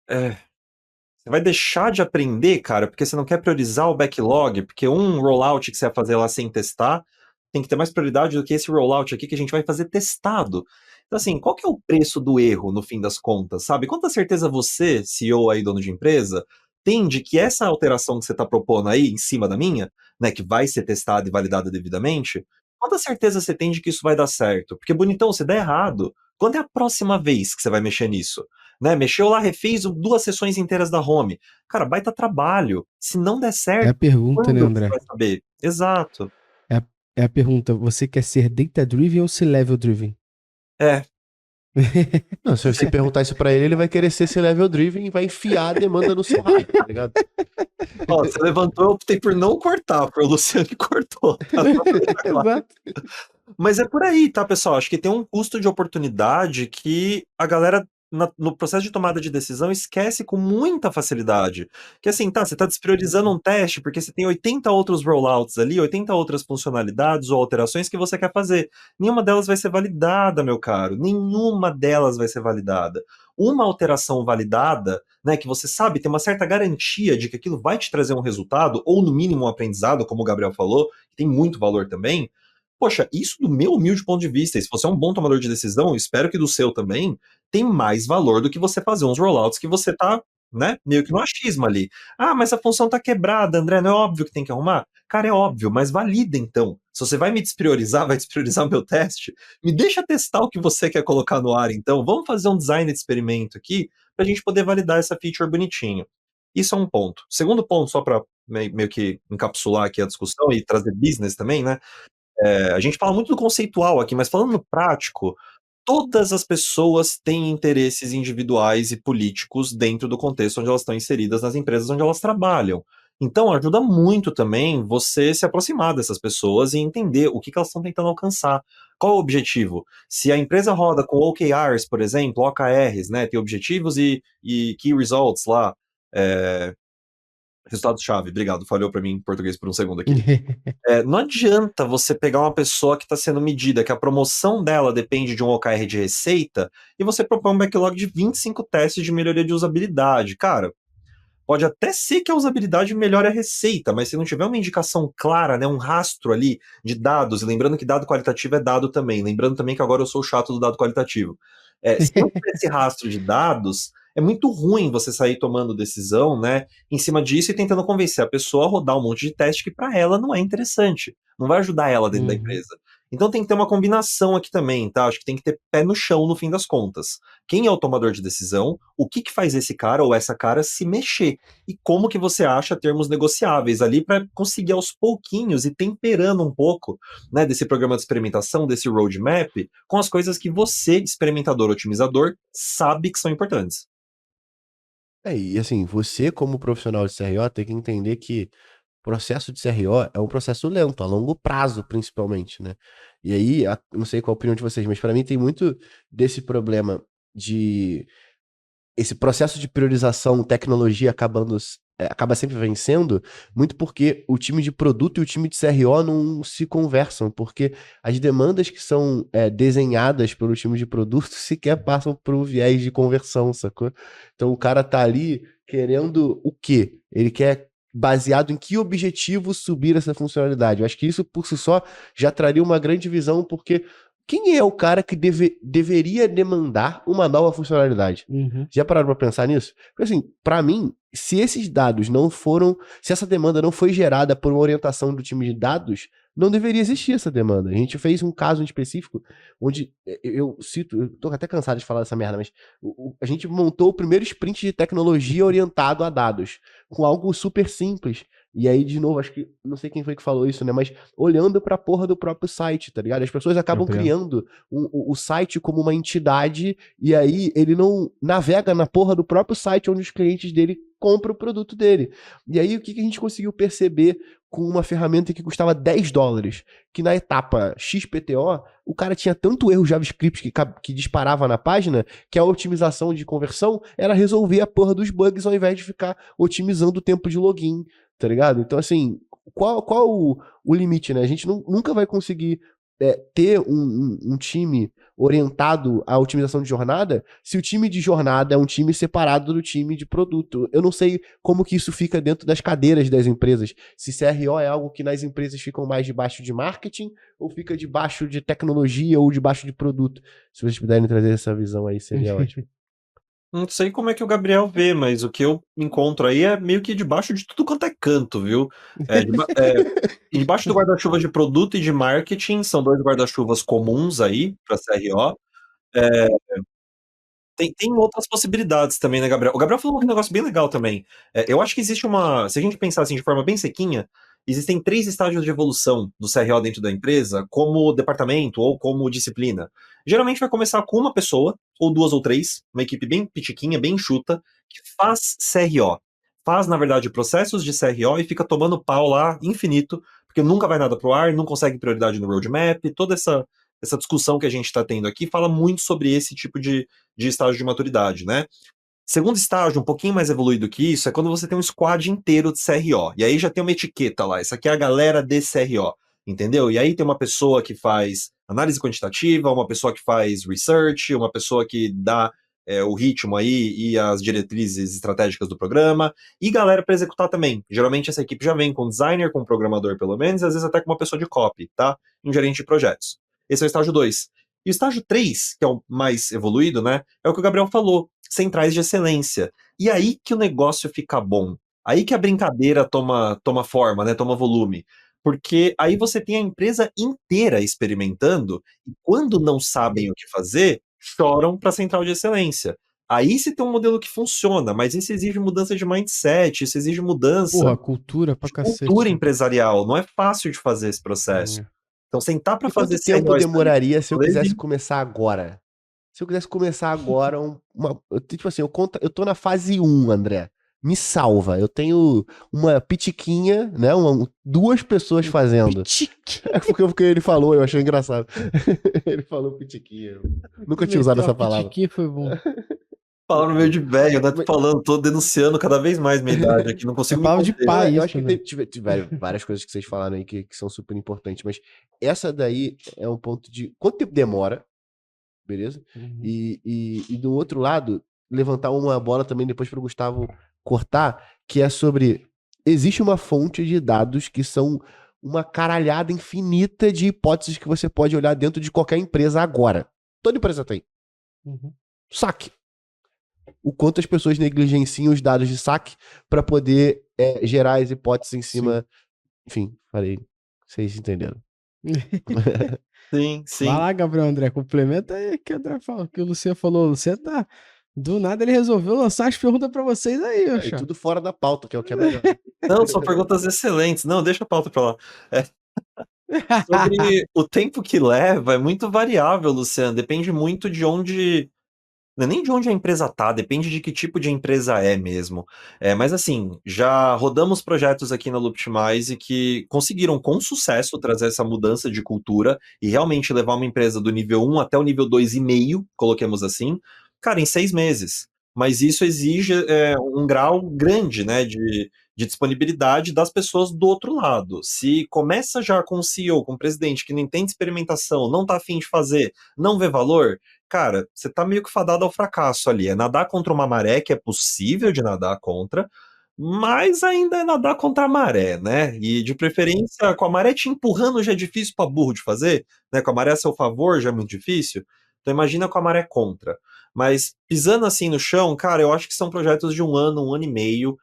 você vai deixar de aprender, cara, porque você não quer priorizar o backlog, porque um rollout que você vai fazer lá sem testar tem que ter mais prioridade do que esse rollout aqui que a gente vai fazer testado. Então, assim, qual que é o preço do erro no fim das contas, sabe? Quanta certeza você, CEO aí, dono de empresa, entende que essa alteração que você está propondo aí, em cima da minha, né, que vai ser testada e validada devidamente, quanta certeza você tem de que isso vai dar certo? Porque, bonitão, se der errado, quando é a próxima vez que você vai mexer nisso? Né, mexeu lá, refez 2 sessões inteiras da home. Cara, baita trabalho. Se não der É a certo, pergunta, né, quando você André? vai saber? Exato. É a pergunta, você quer ser data-driven ou C-level-driven? É, Não, se você perguntar isso pra ele vai querer ser level driven e vai enfiar a demanda no seu rabo, tá ligado? ó, você levantou, eu optei por não cortar, foi o Luciano que cortou, tá? Só pra deixar claro. Exato. Mas é por aí, tá, pessoal? Acho que tem um custo de oportunidade que a galera, no processo de tomada de decisão, esquece com muita facilidade. Que assim, tá, você tá despriorizando um teste porque você tem 80 outros rollouts ali, 80 outras funcionalidades ou alterações que você quer fazer. Nenhuma delas vai ser validada, meu caro. Nenhuma delas vai ser validada. Uma alteração validada, né, que você sabe, tem uma certa garantia de que aquilo vai te trazer um resultado, ou no mínimo um aprendizado, como o Gabriel falou, que tem muito valor também. Poxa, isso do meu humilde ponto de vista, e se você é um bom tomador de decisão, espero que do seu também, tem mais valor do que você fazer uns rollouts que você tá, né, meio que no achismo ali. Ah, mas a função tá quebrada, André, não é óbvio que tem que arrumar? Cara, é óbvio, mas valida então. Se você vai me despriorizar, vai despriorizar o meu teste, me deixa testar o que você quer colocar no ar então. Vamos fazer um design de experimento aqui pra gente poder validar essa feature bonitinho. Isso é um ponto. Segundo ponto, só para meio que encapsular aqui a discussão e trazer business também, né? A gente fala muito do conceitual aqui, mas falando no prático, todas as pessoas têm interesses individuais e políticos dentro do contexto onde elas estão inseridas nas empresas onde elas trabalham. Então, ajuda muito também você se aproximar dessas pessoas e entender o que elas estão tentando alcançar. Qual é o objetivo? Se a empresa roda com OKRs, por exemplo, OKRs, né, tem objetivos e key results lá, resultados-chave, obrigado, falhou para mim em português por um segundo aqui. Não adianta você pegar uma pessoa que está sendo medida, que a promoção dela depende de um OKR de receita, e você propõe um backlog de 25 testes de melhoria de usabilidade. Cara, pode até ser que a usabilidade melhore a receita, mas se não tiver uma indicação clara, né, um rastro ali de dados, e lembrando que dado qualitativo é dado também, lembrando também que agora eu sou o chato do dado qualitativo. Se não tiver esse rastro de dados, é muito ruim você sair tomando decisão, né, em cima disso e tentando convencer a pessoa a rodar um monte de teste que para ela não é interessante, não vai ajudar ela dentro da empresa. Então tem que ter uma combinação aqui também, tá? Acho que tem que ter pé no chão no fim das contas. Quem é o tomador de decisão? O que faz esse cara ou essa cara se mexer? E como que você acha termos negociáveis ali para conseguir aos pouquinhos e temperando um pouco, né, desse programa de experimentação, desse roadmap, com as coisas que você, experimentador, otimizador, sabe que são importantes. E assim, você como profissional de CRO tem que entender que o processo de CRO é um processo lento, a longo prazo principalmente, né? E aí, não sei qual a opinião de vocês, mas para mim tem muito desse problema de esse processo de priorização, tecnologia acaba sempre vencendo, muito porque o time de produto e o time de CRO não se conversam, porque as demandas que são desenhadas pelo time de produto sequer passam por um viés de conversão, sacou? Então o cara tá ali querendo o quê? Ele quer baseado em que objetivo subir essa funcionalidade. Eu acho que isso por si só já traria uma grande visão, porque quem é o cara que deveria demandar uma nova funcionalidade? Já pararam pra pensar nisso? Porque assim, pra mim, se esses dados não foram, se essa demanda não foi gerada por uma orientação do time de dados, não deveria existir essa demanda. A gente fez um caso em específico onde eu cito, eu tô até cansado de falar dessa merda, mas a gente montou o primeiro sprint de tecnologia orientado a dados, com algo super simples. E aí, de novo, acho que, não sei quem foi que falou isso, né, mas olhando pra porra do próprio site, tá ligado? As pessoas acabam criando o site como uma entidade, e aí ele não navega na porra do próprio site onde os clientes dele compram o produto dele. E aí, o que a gente conseguiu perceber com uma ferramenta que custava $10, que na etapa XPTO, o cara tinha tanto erro JavaScript que disparava na página, que a otimização de conversão era resolver a porra dos bugs ao invés de ficar otimizando o tempo de login, tá ligado? Então, assim, qual o limite, né? A gente nunca vai conseguir ter um time orientado à otimização de jornada se o time de jornada é um time separado do time de produto. Eu não sei como que isso fica dentro das cadeiras das empresas. Se CRO é algo que nas empresas ficam mais debaixo de marketing ou fica debaixo de tecnologia ou debaixo de produto. Se vocês puderem trazer essa visão aí, seria ótimo. Não sei como é que o Gabriel vê, mas o que eu encontro aí é meio que debaixo de tudo quanto é canto, viu? E debaixo do guarda-chuva de produto e de marketing, são dois guarda-chuvas comuns aí para CRO. É, tem outras possibilidades também, né, Gabriel? O Gabriel falou um negócio bem legal também. Eu acho que existe uma. Se a gente pensar assim de forma bem sequinha, existem 3 estágios de evolução do CRO dentro da empresa, como departamento ou como disciplina. Geralmente vai começar com uma pessoa, ou 2 ou 3, uma equipe bem pitiquinha, bem enxuta, que faz CRO. Faz, na verdade, processos de CRO e fica tomando pau lá infinito, porque nunca vai nada pro ar, não consegue prioridade no roadmap, toda essa discussão que a gente está tendo aqui fala muito sobre esse tipo de estágio de maturidade, né? Segundo estágio, um pouquinho mais evoluído que isso, é quando você tem um squad inteiro de CRO. E aí já tem uma etiqueta lá. Essa aqui é a galera de CRO. Entendeu? E aí tem uma pessoa que faz análise quantitativa, uma pessoa que faz research, uma pessoa que dá o ritmo aí e as diretrizes estratégicas do programa, e galera para executar também. Geralmente essa equipe já vem com designer, com programador pelo menos, e às vezes até com uma pessoa de copy, tá? Um gerente de projetos. Esse é o estágio 2. E o estágio 3, que é o mais evoluído, né? É o que o Gabriel falou, centrais de excelência. E aí que o negócio fica bom. Aí que a brincadeira toma forma, né? Toma volume. Porque aí você tem a empresa inteira experimentando, e quando não sabem o que fazer, choram para a central de excelência. Aí se tem um modelo que funciona, mas isso exige mudança de mindset, isso exige mudança Porra, cultura pra de cultura cacete. empresarial. Não é fácil de fazer esse processo. É. Então, sentar para E quanto fazer tempo CRO demoraria se eu quisesse exige. começar agora? Se eu quisesse começar agora, tipo assim, eu tô na fase 1, André. Me salva. Eu tenho uma pitiquinha, né? Duas pessoas fazendo. Pitique. É porque ele falou, eu achei engraçado. Ele falou pitiquinha. Eu nunca tinha usado Meteu a essa palavra. pitiquinha, foi bom. Palavra meio de velho, né? Tô Mas- falando, tô denunciando cada vez mais minha idade aqui, não É consigo me palavra de conter. Não, pai eu isso acho que também. tiveram várias coisas que vocês falaram aí que são super importantes, mas essa daí é um ponto de quanto tempo demora, beleza? Uhum. E do outro lado, levantar uma bola também depois para o Gustavo cortar, que é sobre existe uma fonte de dados que são uma caralhada infinita de hipóteses que você pode olhar dentro de qualquer empresa agora. Toda empresa tem. Uhum. Saque. O quanto as pessoas negligenciam os dados de saque para poder gerar as hipóteses em cima. Enfim, falei. Vocês entenderam. Sim, Vai sim. lá, Gabriel André, complementa aí que o André falou, que o Luciano falou. O Luciano tá. Do nada ele resolveu lançar as perguntas pra vocês aí, meu E chapa. tudo fora da pauta, que é o que é melhor. Não, são perguntas excelentes. Não, deixa a pauta pra lá. Sobre o tempo que leva, é muito variável, Luciano. Depende muito de onde. Não é nem de onde a empresa tá, depende de que tipo de empresa é mesmo. Mas assim, já rodamos projetos aqui na Looptimize que conseguiram com sucesso trazer essa mudança de cultura e realmente levar uma empresa do nível 1 até o nível 2,5, coloquemos assim, cara, em 6 meses. Mas isso exige um grau grande, né, de disponibilidade das pessoas do outro lado. Se começa já com o CEO, com o presidente que não entende experimentação, não tá afim de fazer, não vê valor, cara, você tá meio que fadado ao fracasso ali. É nadar contra uma maré, que é possível de nadar contra, mas ainda é nadar contra a maré, né? E de preferência, com a maré te empurrando já é difícil para burro de fazer, né? Com a maré a seu favor já é muito difícil. Então imagina com a maré contra. Mas pisando assim no chão, cara, eu acho que são projetos de 1 ano e meio.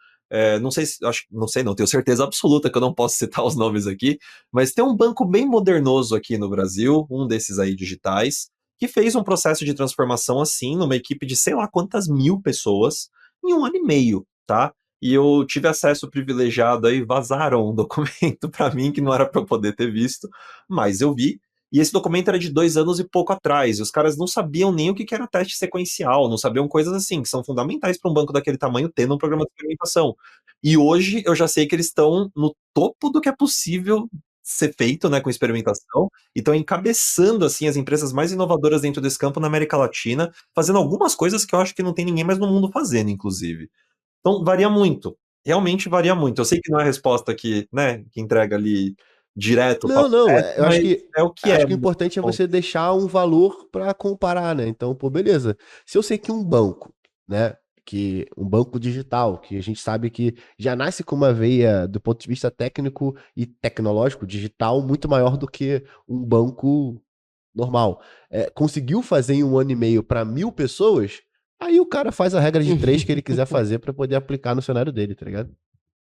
Não sei se, não sei, não tenho certeza absoluta que eu não posso citar os nomes aqui, mas tem um banco bem modernoso aqui no Brasil, um desses aí digitais, que fez um processo de transformação assim, numa equipe de sei lá quantas mil pessoas, em 1 ano e meio, tá? E eu tive acesso privilegiado aí, vazaram um documento para mim que não era para eu poder ter visto, mas eu vi. E esse documento era de 2 anos e pouco atrás, e os caras não sabiam nem o que era teste sequencial, não sabiam coisas assim, que são fundamentais para um banco daquele tamanho ter um programa de experimentação. E hoje eu já sei que eles estão no topo do que é possível ser feito, né, com experimentação, e estão encabeçando assim as empresas mais inovadoras dentro desse campo na América Latina, fazendo algumas coisas que eu acho que não tem ninguém mais no mundo fazendo, inclusive. Então varia muito, realmente varia muito. Eu sei que não é a resposta que, né, que entrega ali direto o Não, papo não, reto, eu mas é o que é. acho que o importante é você deixar um valor para comparar, né? Então, pô, beleza. Se eu sei que um banco, né, que um banco digital, que a gente sabe que já nasce com uma veia do ponto de vista técnico e tecnológico digital muito maior do que um banco normal, conseguiu fazer em 1 ano e meio para 1.000 pessoas, Aí o cara faz a regra de 3 que ele quiser fazer pra poder aplicar no cenário dele, tá ligado?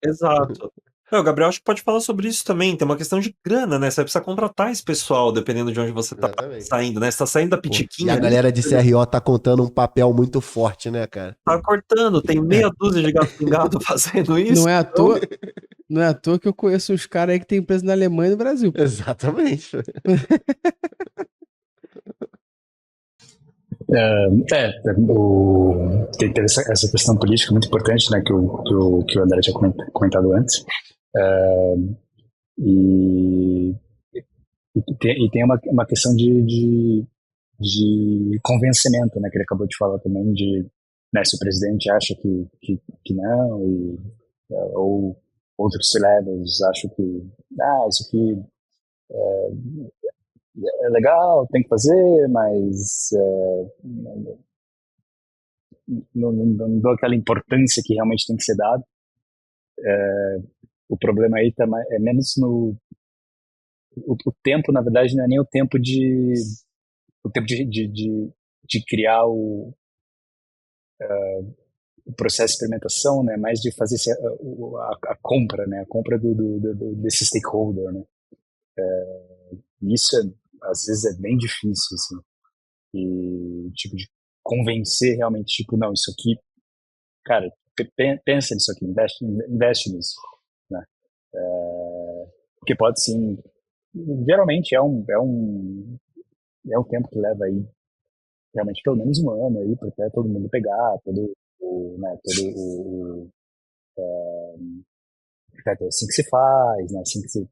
Exato. O Gabriel acho que pode falar sobre isso também. Tem uma questão de grana, né? Você precisa contratar esse pessoal, dependendo de onde você tá Exatamente. saindo, né? Você tá saindo da Pô, pitiquinha e a ali, galera de CRO tá contando um papel muito forte, né, cara? tá cortando, tem meia dúzia de gato pingado fazendo isso. Não é à toa, não é à toa que eu conheço uns caras aí que tem empresa na Alemanha e no Brasil. pô. Exatamente. Tem essa questão política muito importante, né, que o André tinha comentado antes. E tem uma questão de convencimento, né, que ele acabou de falar também, né, se o presidente acha que não, ou outros celebres acham que isso aqui é legal, tem que fazer, mas não dou aquela importância que realmente tem que ser dada. O problema aí é menos no... O tempo, na verdade, não é nem o tempo de criar o processo de experimentação, né? Mais de fazer a compra, né? A compra desse stakeholder, né? Isso, às vezes, é bem difícil, assim. E, tipo, de convencer realmente, tipo, não, isso aqui, cara, pensa nisso aqui, investe nisso, né? Porque pode, sim, geralmente é um tempo que leva aí realmente pelo menos um ano aí para até todo mundo pegar, é assim que se faz, né? Assim que você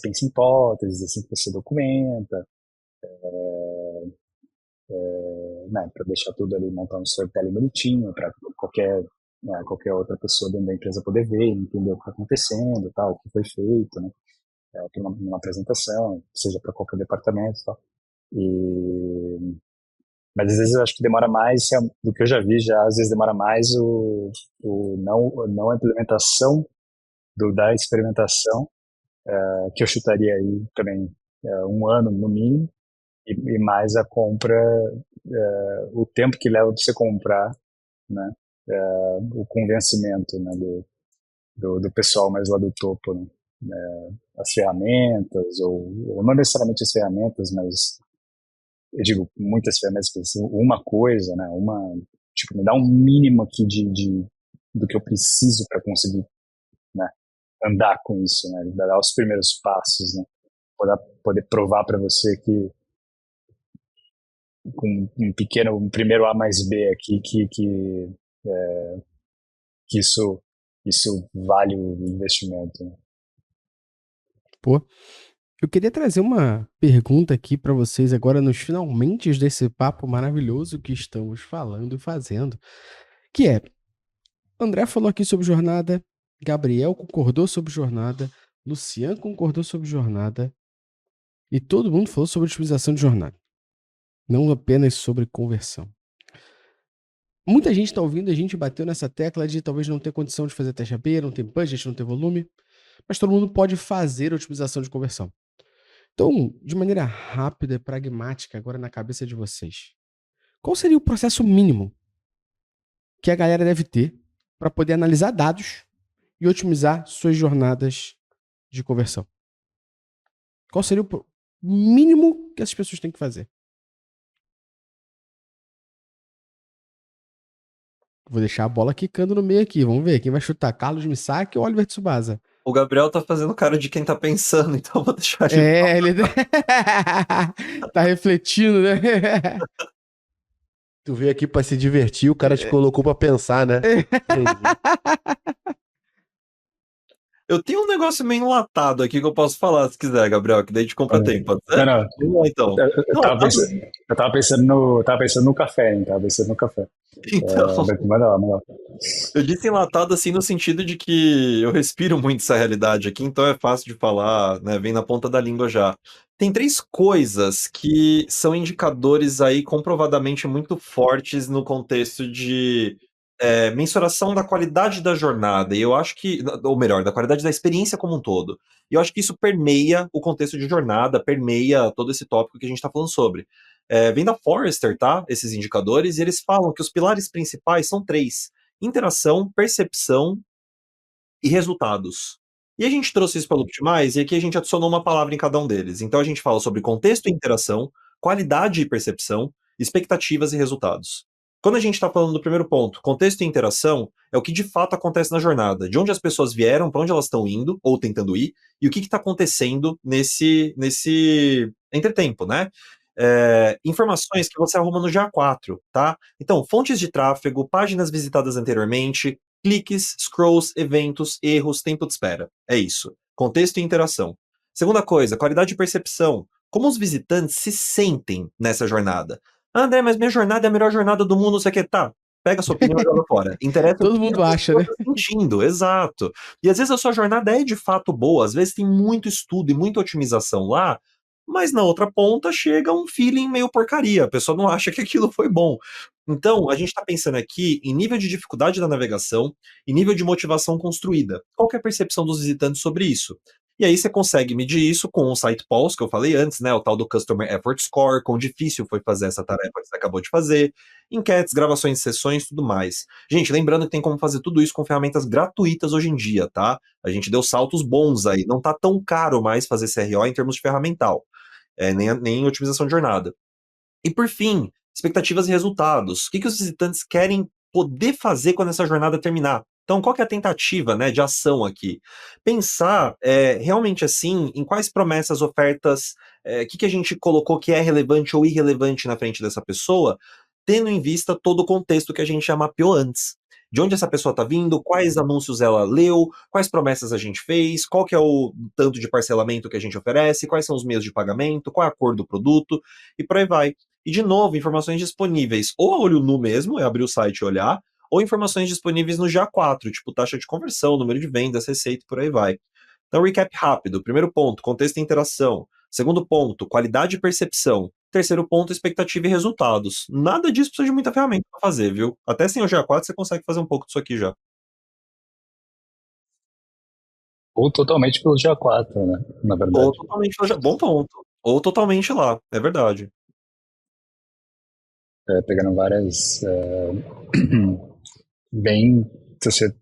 pensa em hipóteses, assim que você documenta, né? Para deixar tudo ali, montar um storytelling bonitinho para qualquer outra pessoa dentro da empresa poder ver, entender o que está acontecendo, tal, o que foi feito, né? Numa apresentação, seja para qualquer departamento, tal. Mas às vezes eu acho que demora mais, do que eu já vi, às vezes demora mais não a implementação da experimentação, que eu chutaria aí também um ano no mínimo, e mais a compra, o tempo que leva para você comprar, né, o convencimento, né, do pessoal mais lá do topo, né, as ferramentas, ou não necessariamente as ferramentas, mas eu digo muitas ferramentas, uma coisa, né, tipo, me dá um mínimo aqui do que eu preciso para conseguir, né, andar com isso, né, dar os primeiros passos, né, poder provar para você que com um primeiro A mais B aqui que isso vale o investimento, né? Pô, eu queria trazer uma pergunta aqui para vocês agora nos finalmente desse papo maravilhoso que estamos falando e fazendo, que é, André falou aqui sobre jornada, Gabriel concordou sobre jornada, Lucian concordou sobre jornada e todo mundo falou sobre otimização de jornada, não apenas sobre conversão. Muita gente está ouvindo, a gente bateu nessa tecla de talvez não ter condição de fazer teste AB, não ter budget, não ter volume, mas todo mundo pode fazer otimização de conversão. Então, de maneira rápida e pragmática, agora na cabeça de vocês, qual seria o processo mínimo que a galera deve ter para poder analisar dados e otimizar suas jornadas de conversão? Qual seria o mínimo que essas pessoas têm que fazer? Vou deixar a bola quicando no meio aqui. Vamos ver quem vai chutar, Carlos Misaki ou Oliver Tsubasa? O Gabriel tá fazendo cara de quem tá pensando, então eu vou deixar ele. Ele tá refletindo, né? Tu veio aqui pra se divertir, o cara te colocou pra pensar, né? Eu tenho um negócio meio enlatado aqui que eu posso falar, se quiser, Gabriel, que daí te compra tempo, pode ser? Não. Vamos lá, então. Eu tava pensando no café, hein? Tava pensando no café. Então, Manda lá. eu disse enlatado assim no sentido de que eu respiro muito essa realidade aqui, então é fácil de falar, né? Vem na ponta da língua já. Tem 3 coisas que são indicadores aí comprovadamente muito fortes no contexto de mensuração da qualidade da jornada, e eu acho que, ou melhor, da qualidade da experiência como um todo. E eu acho que isso permeia o contexto de jornada, permeia todo esse tópico que a gente está falando sobre. Vem da Forrester, tá? Esses indicadores, e eles falam que os pilares principais são 3: interação, percepção e resultados. E a gente trouxe isso para o Optimize, e aqui a gente adicionou uma palavra em cada um deles. Então a gente fala sobre contexto e interação, qualidade e percepção, expectativas e resultados. Quando a gente está falando do primeiro ponto, contexto e interação, é o que de fato acontece na jornada, de onde as pessoas vieram, para onde elas estão indo, ou tentando ir, e o que está acontecendo nesse entretempo, né? Informações que você arruma no GA4, tá? Então, fontes de tráfego, páginas visitadas anteriormente, cliques, scrolls, eventos, erros, tempo de espera. É isso. Contexto e interação. Segunda coisa, qualidade de percepção. Como os visitantes se sentem nessa jornada? André, mas minha jornada é a melhor jornada do mundo, você quer? Tá, pega a sua opinião e joga fora. Interessa Todo o que mundo a acha, pessoa né? tá sentindo, exato. E às vezes a sua jornada é de fato boa, às vezes tem muito estudo e muita otimização lá, mas na outra ponta chega um feeling meio porcaria, a pessoa não acha que aquilo foi bom. Então, a gente está pensando aqui em nível de dificuldade da navegação e nível de motivação construída. Qual que é a percepção dos visitantes sobre isso? E aí você consegue medir isso com o Site Pulse, que eu falei antes, né? O tal do Customer Effort Score, quão difícil foi fazer essa tarefa que você acabou de fazer, enquetes, gravações de sessões, tudo mais. Gente, lembrando que tem como fazer tudo isso com ferramentas gratuitas hoje em dia, tá? A gente deu saltos bons aí. Não tá tão caro mais fazer CRO em termos de ferramental, nem otimização de jornada. E por fim, expectativas e resultados. O que os visitantes querem poder fazer quando essa jornada terminar? Então, qual que é a tentativa, né, de ação aqui? Pensar realmente assim em quais promessas, ofertas, o que a gente colocou que é relevante ou irrelevante na frente dessa pessoa, tendo em vista todo o contexto que a gente já mapeou antes. De onde essa pessoa está vindo, quais anúncios ela leu, quais promessas a gente fez, qual que é o tanto de parcelamento que a gente oferece, quais são os meios de pagamento, qual é a cor do produto, e por aí vai. E, de novo, informações disponíveis ou a olho nu mesmo, é abrir o site e olhar, ou informações disponíveis no GA4, tipo taxa de conversão, número de vendas, receita, por aí vai. Então, recap rápido. Primeiro ponto, contexto e interação. Segundo ponto, qualidade e percepção. Terceiro ponto, expectativa e resultados. Nada disso precisa de muita ferramenta para fazer, viu? Até sem o GA4 você consegue fazer um pouco disso aqui já. Ou totalmente pelo GA4, né? Na verdade. Ou totalmente lá. Bom ponto. Ou totalmente lá, é verdade. Pegando várias. Bem. Se você.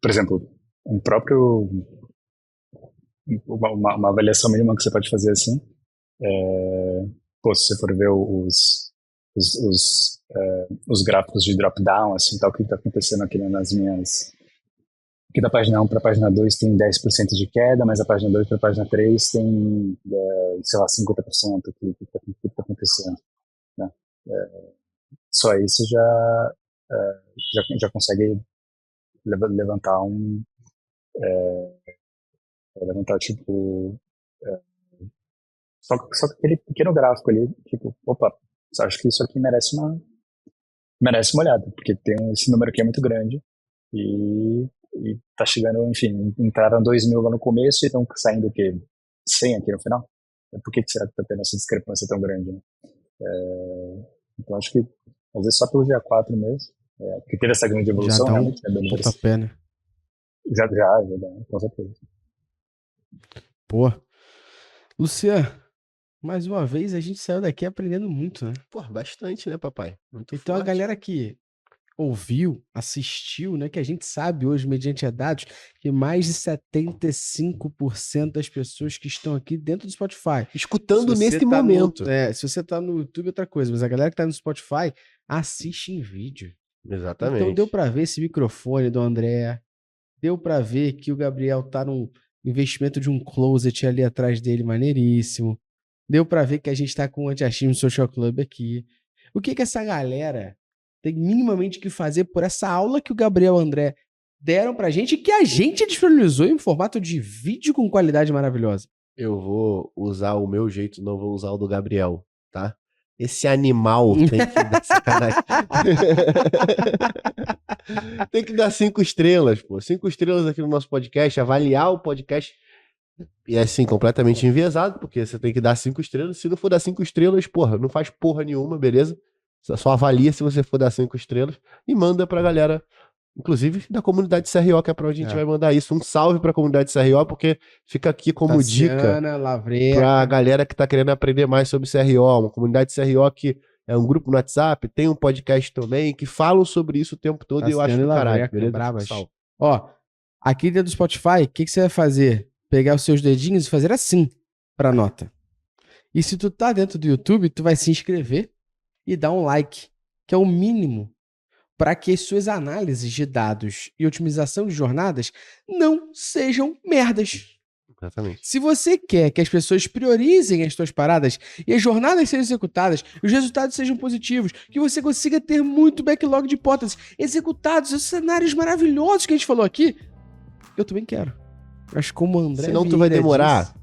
Por exemplo, um próprio. Uma avaliação mínima que você pode fazer assim. Se você for ver os gráficos de drop-down, assim, tal, o que está acontecendo aqui nas minhas. Aqui da página 1 para a página 2 tem 10% de queda, mas a página 2 para a página 3 tem, sei lá, 50%. O que está acontecendo? Né? Só isso já consegue levantar tipo. Só aquele pequeno gráfico ali, tipo, opa, acho que isso aqui merece uma olhada, porque tem esse número aqui é muito grande e tá chegando, enfim, entraram 2.000 lá no começo e estão saindo o quê? 100 aqui no final? Por que será que tá tendo essa discrepância tão grande, né? Então acho que às vezes só pelo GA4 mesmo, porque teve essa grande evolução, já dá realmente, um pontapé, né? Já dá, com certeza. Pô, Luciano, mais uma vez a gente saiu daqui aprendendo muito, né? Pô, bastante, né, papai? Muito Então a forte. galera que ouviu, assistiu, né, que a gente sabe hoje, mediante dados, que mais de 75% das pessoas que estão aqui dentro do Spotify, Escutando se você nesse tá momento. se você tá no YouTube, outra coisa, mas a galera que tá no Spotify assiste em vídeo. Exatamente. Então deu pra ver esse microfone do André, deu pra ver que o Gabriel tá num investimento de um closet ali atrás dele, maneiríssimo. Deu pra ver que a gente tá com o Anti-Achismo Social Club aqui. O que essa galera tem minimamente que fazer por essa aula que o Gabriel e o André deram pra gente e que a gente disponibilizou em formato de vídeo com qualidade maravilhosa? Eu vou usar o meu jeito, não vou usar o do Gabriel, tá? Esse animal tem que dar sacanagem. Tem que dar 5 estrelas, pô. 5 estrelas aqui no nosso podcast, avaliar o podcast. E assim, completamente enviesado, porque você tem que dar 5 estrelas. Se não for dar 5 estrelas, porra, não faz porra nenhuma, beleza? Só avalia se você for dar 5 estrelas e manda pra galera Inclusive da comunidade CRO, que é pra onde a gente É. vai mandar isso. Um salve pra comunidade CRO, porque fica aqui como dica Tassiana, Lavreca. pra galera que tá querendo aprender mais sobre CRO. Uma comunidade CRO que é um grupo no WhatsApp, tem um podcast também, que falam sobre isso o tempo todo e eu acho Tassiana e do caralho, Lavreca, beleza? bravas. Salve. Ó, aqui dentro do Spotify, o que você vai fazer? Pegar os seus dedinhos e fazer assim pra nota. E se tu tá dentro do YouTube, tu vai se inscrever e dar um like, que é o mínimo para que as suas análises de dados e otimização de jornadas não sejam merdas. Exatamente. Se você quer que as pessoas priorizem as suas paradas e as jornadas sejam executadas e os resultados sejam positivos, que você consiga ter muito backlog de hipóteses executados, esses cenários maravilhosos que a gente falou aqui, eu também quero. Mas como o André Senão tu vai Vieira demorar disse,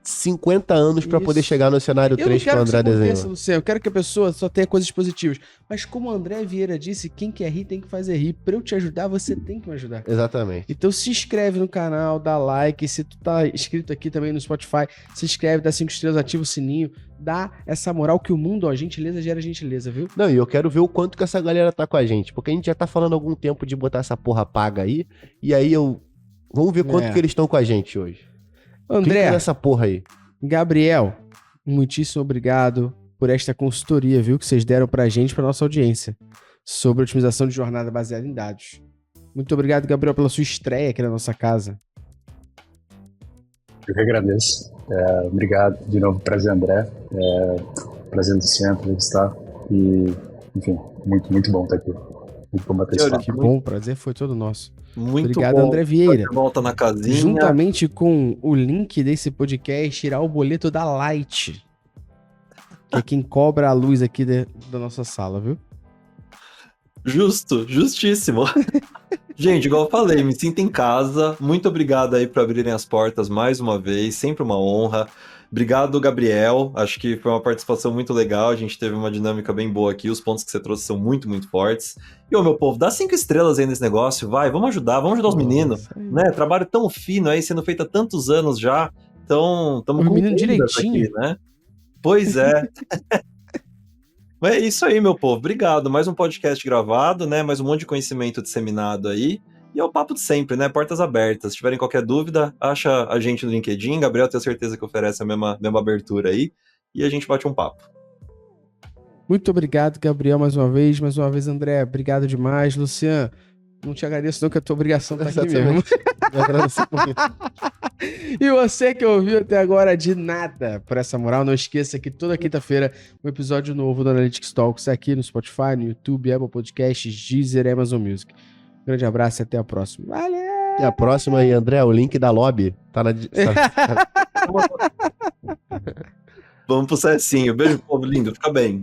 50 anos pra poder Isso. chegar no cenário eu não 3 que o quero que André isso aconteça, desenhou. Luciano. Eu quero que a pessoa só tenha coisas positivas. Mas como o André Vieira disse, quem quer rir tem que fazer rir. Pra eu te ajudar, você tem que me ajudar. Exatamente. Então se inscreve no canal, dá like. Se tu tá inscrito aqui também no Spotify, se inscreve, dá 5 estrelas, ativa o sininho. Dá essa moral que o mundo, ó, gentileza gera gentileza, viu? Não, e eu quero ver o quanto que essa galera tá com a gente, porque a gente já tá falando há algum tempo de botar essa porra paga aí, e aí vamos ver quanto É. que eles estão com a gente hoje. André, Clica nessa porra aí. Gabriel, muitíssimo obrigado por esta consultoria, viu, que vocês deram pra gente, pra nossa audiência, sobre otimização de jornada baseada em dados. Muito obrigado, Gabriel, pela sua estreia aqui na nossa casa. Eu que agradeço. Obrigado de novo, prazer, André. Prazer, Luciano, entrevistar. E, enfim, muito, muito bom estar aqui. Muito bom bater esse Senhores, papo. Que bom, o prazer foi todo nosso. Muito Obrigado, bom. André Vieira. De volta na casinha. Juntamente com o link desse podcast, irá o boleto da Light, que é quem cobra a luz aqui da nossa sala, viu? Justo, justíssimo. Gente, igual eu falei, me sinto em casa. Muito obrigado aí por abrirem as portas mais uma vez, sempre uma honra. Obrigado, Gabriel. Acho que foi uma participação muito legal. A gente teve uma dinâmica bem boa aqui. Os pontos que você trouxe são muito, muito fortes. E, ô, meu povo, dá 5 estrelas aí nesse negócio. Vai, vamos ajudar os meninos. Isso aí. Né? Trabalho tão fino aí, sendo feito há tantos anos já. Então, estamos Os meninos direitinho. aqui, né? Pois é. Mas é isso aí, meu povo. Obrigado. Mais um podcast gravado, né? Mais um monte de conhecimento disseminado aí. E é o papo de sempre, né? Portas abertas. Se tiverem qualquer dúvida, acha a gente no LinkedIn. Gabriel, tenho certeza que oferece a mesma abertura aí. E a gente bate um papo. Muito obrigado, Gabriel, mais uma vez. Mais uma vez, André, obrigado demais. Luciano, não te agradeço não, que a tua obrigação tá aqui mesmo. Eu agradeço muito. E você que ouviu até agora, de nada por essa moral, não esqueça que toda quinta-feira um episódio novo do Analytics Talks aqui no Spotify, no YouTube, Apple Podcasts, Deezer, Amazon Music. Grande abraço e até a próxima. Valeu! E a próxima aí, André, o link da lobby tá na... Vamos pro Cecinho. Beijo, povo lindo. Fica bem.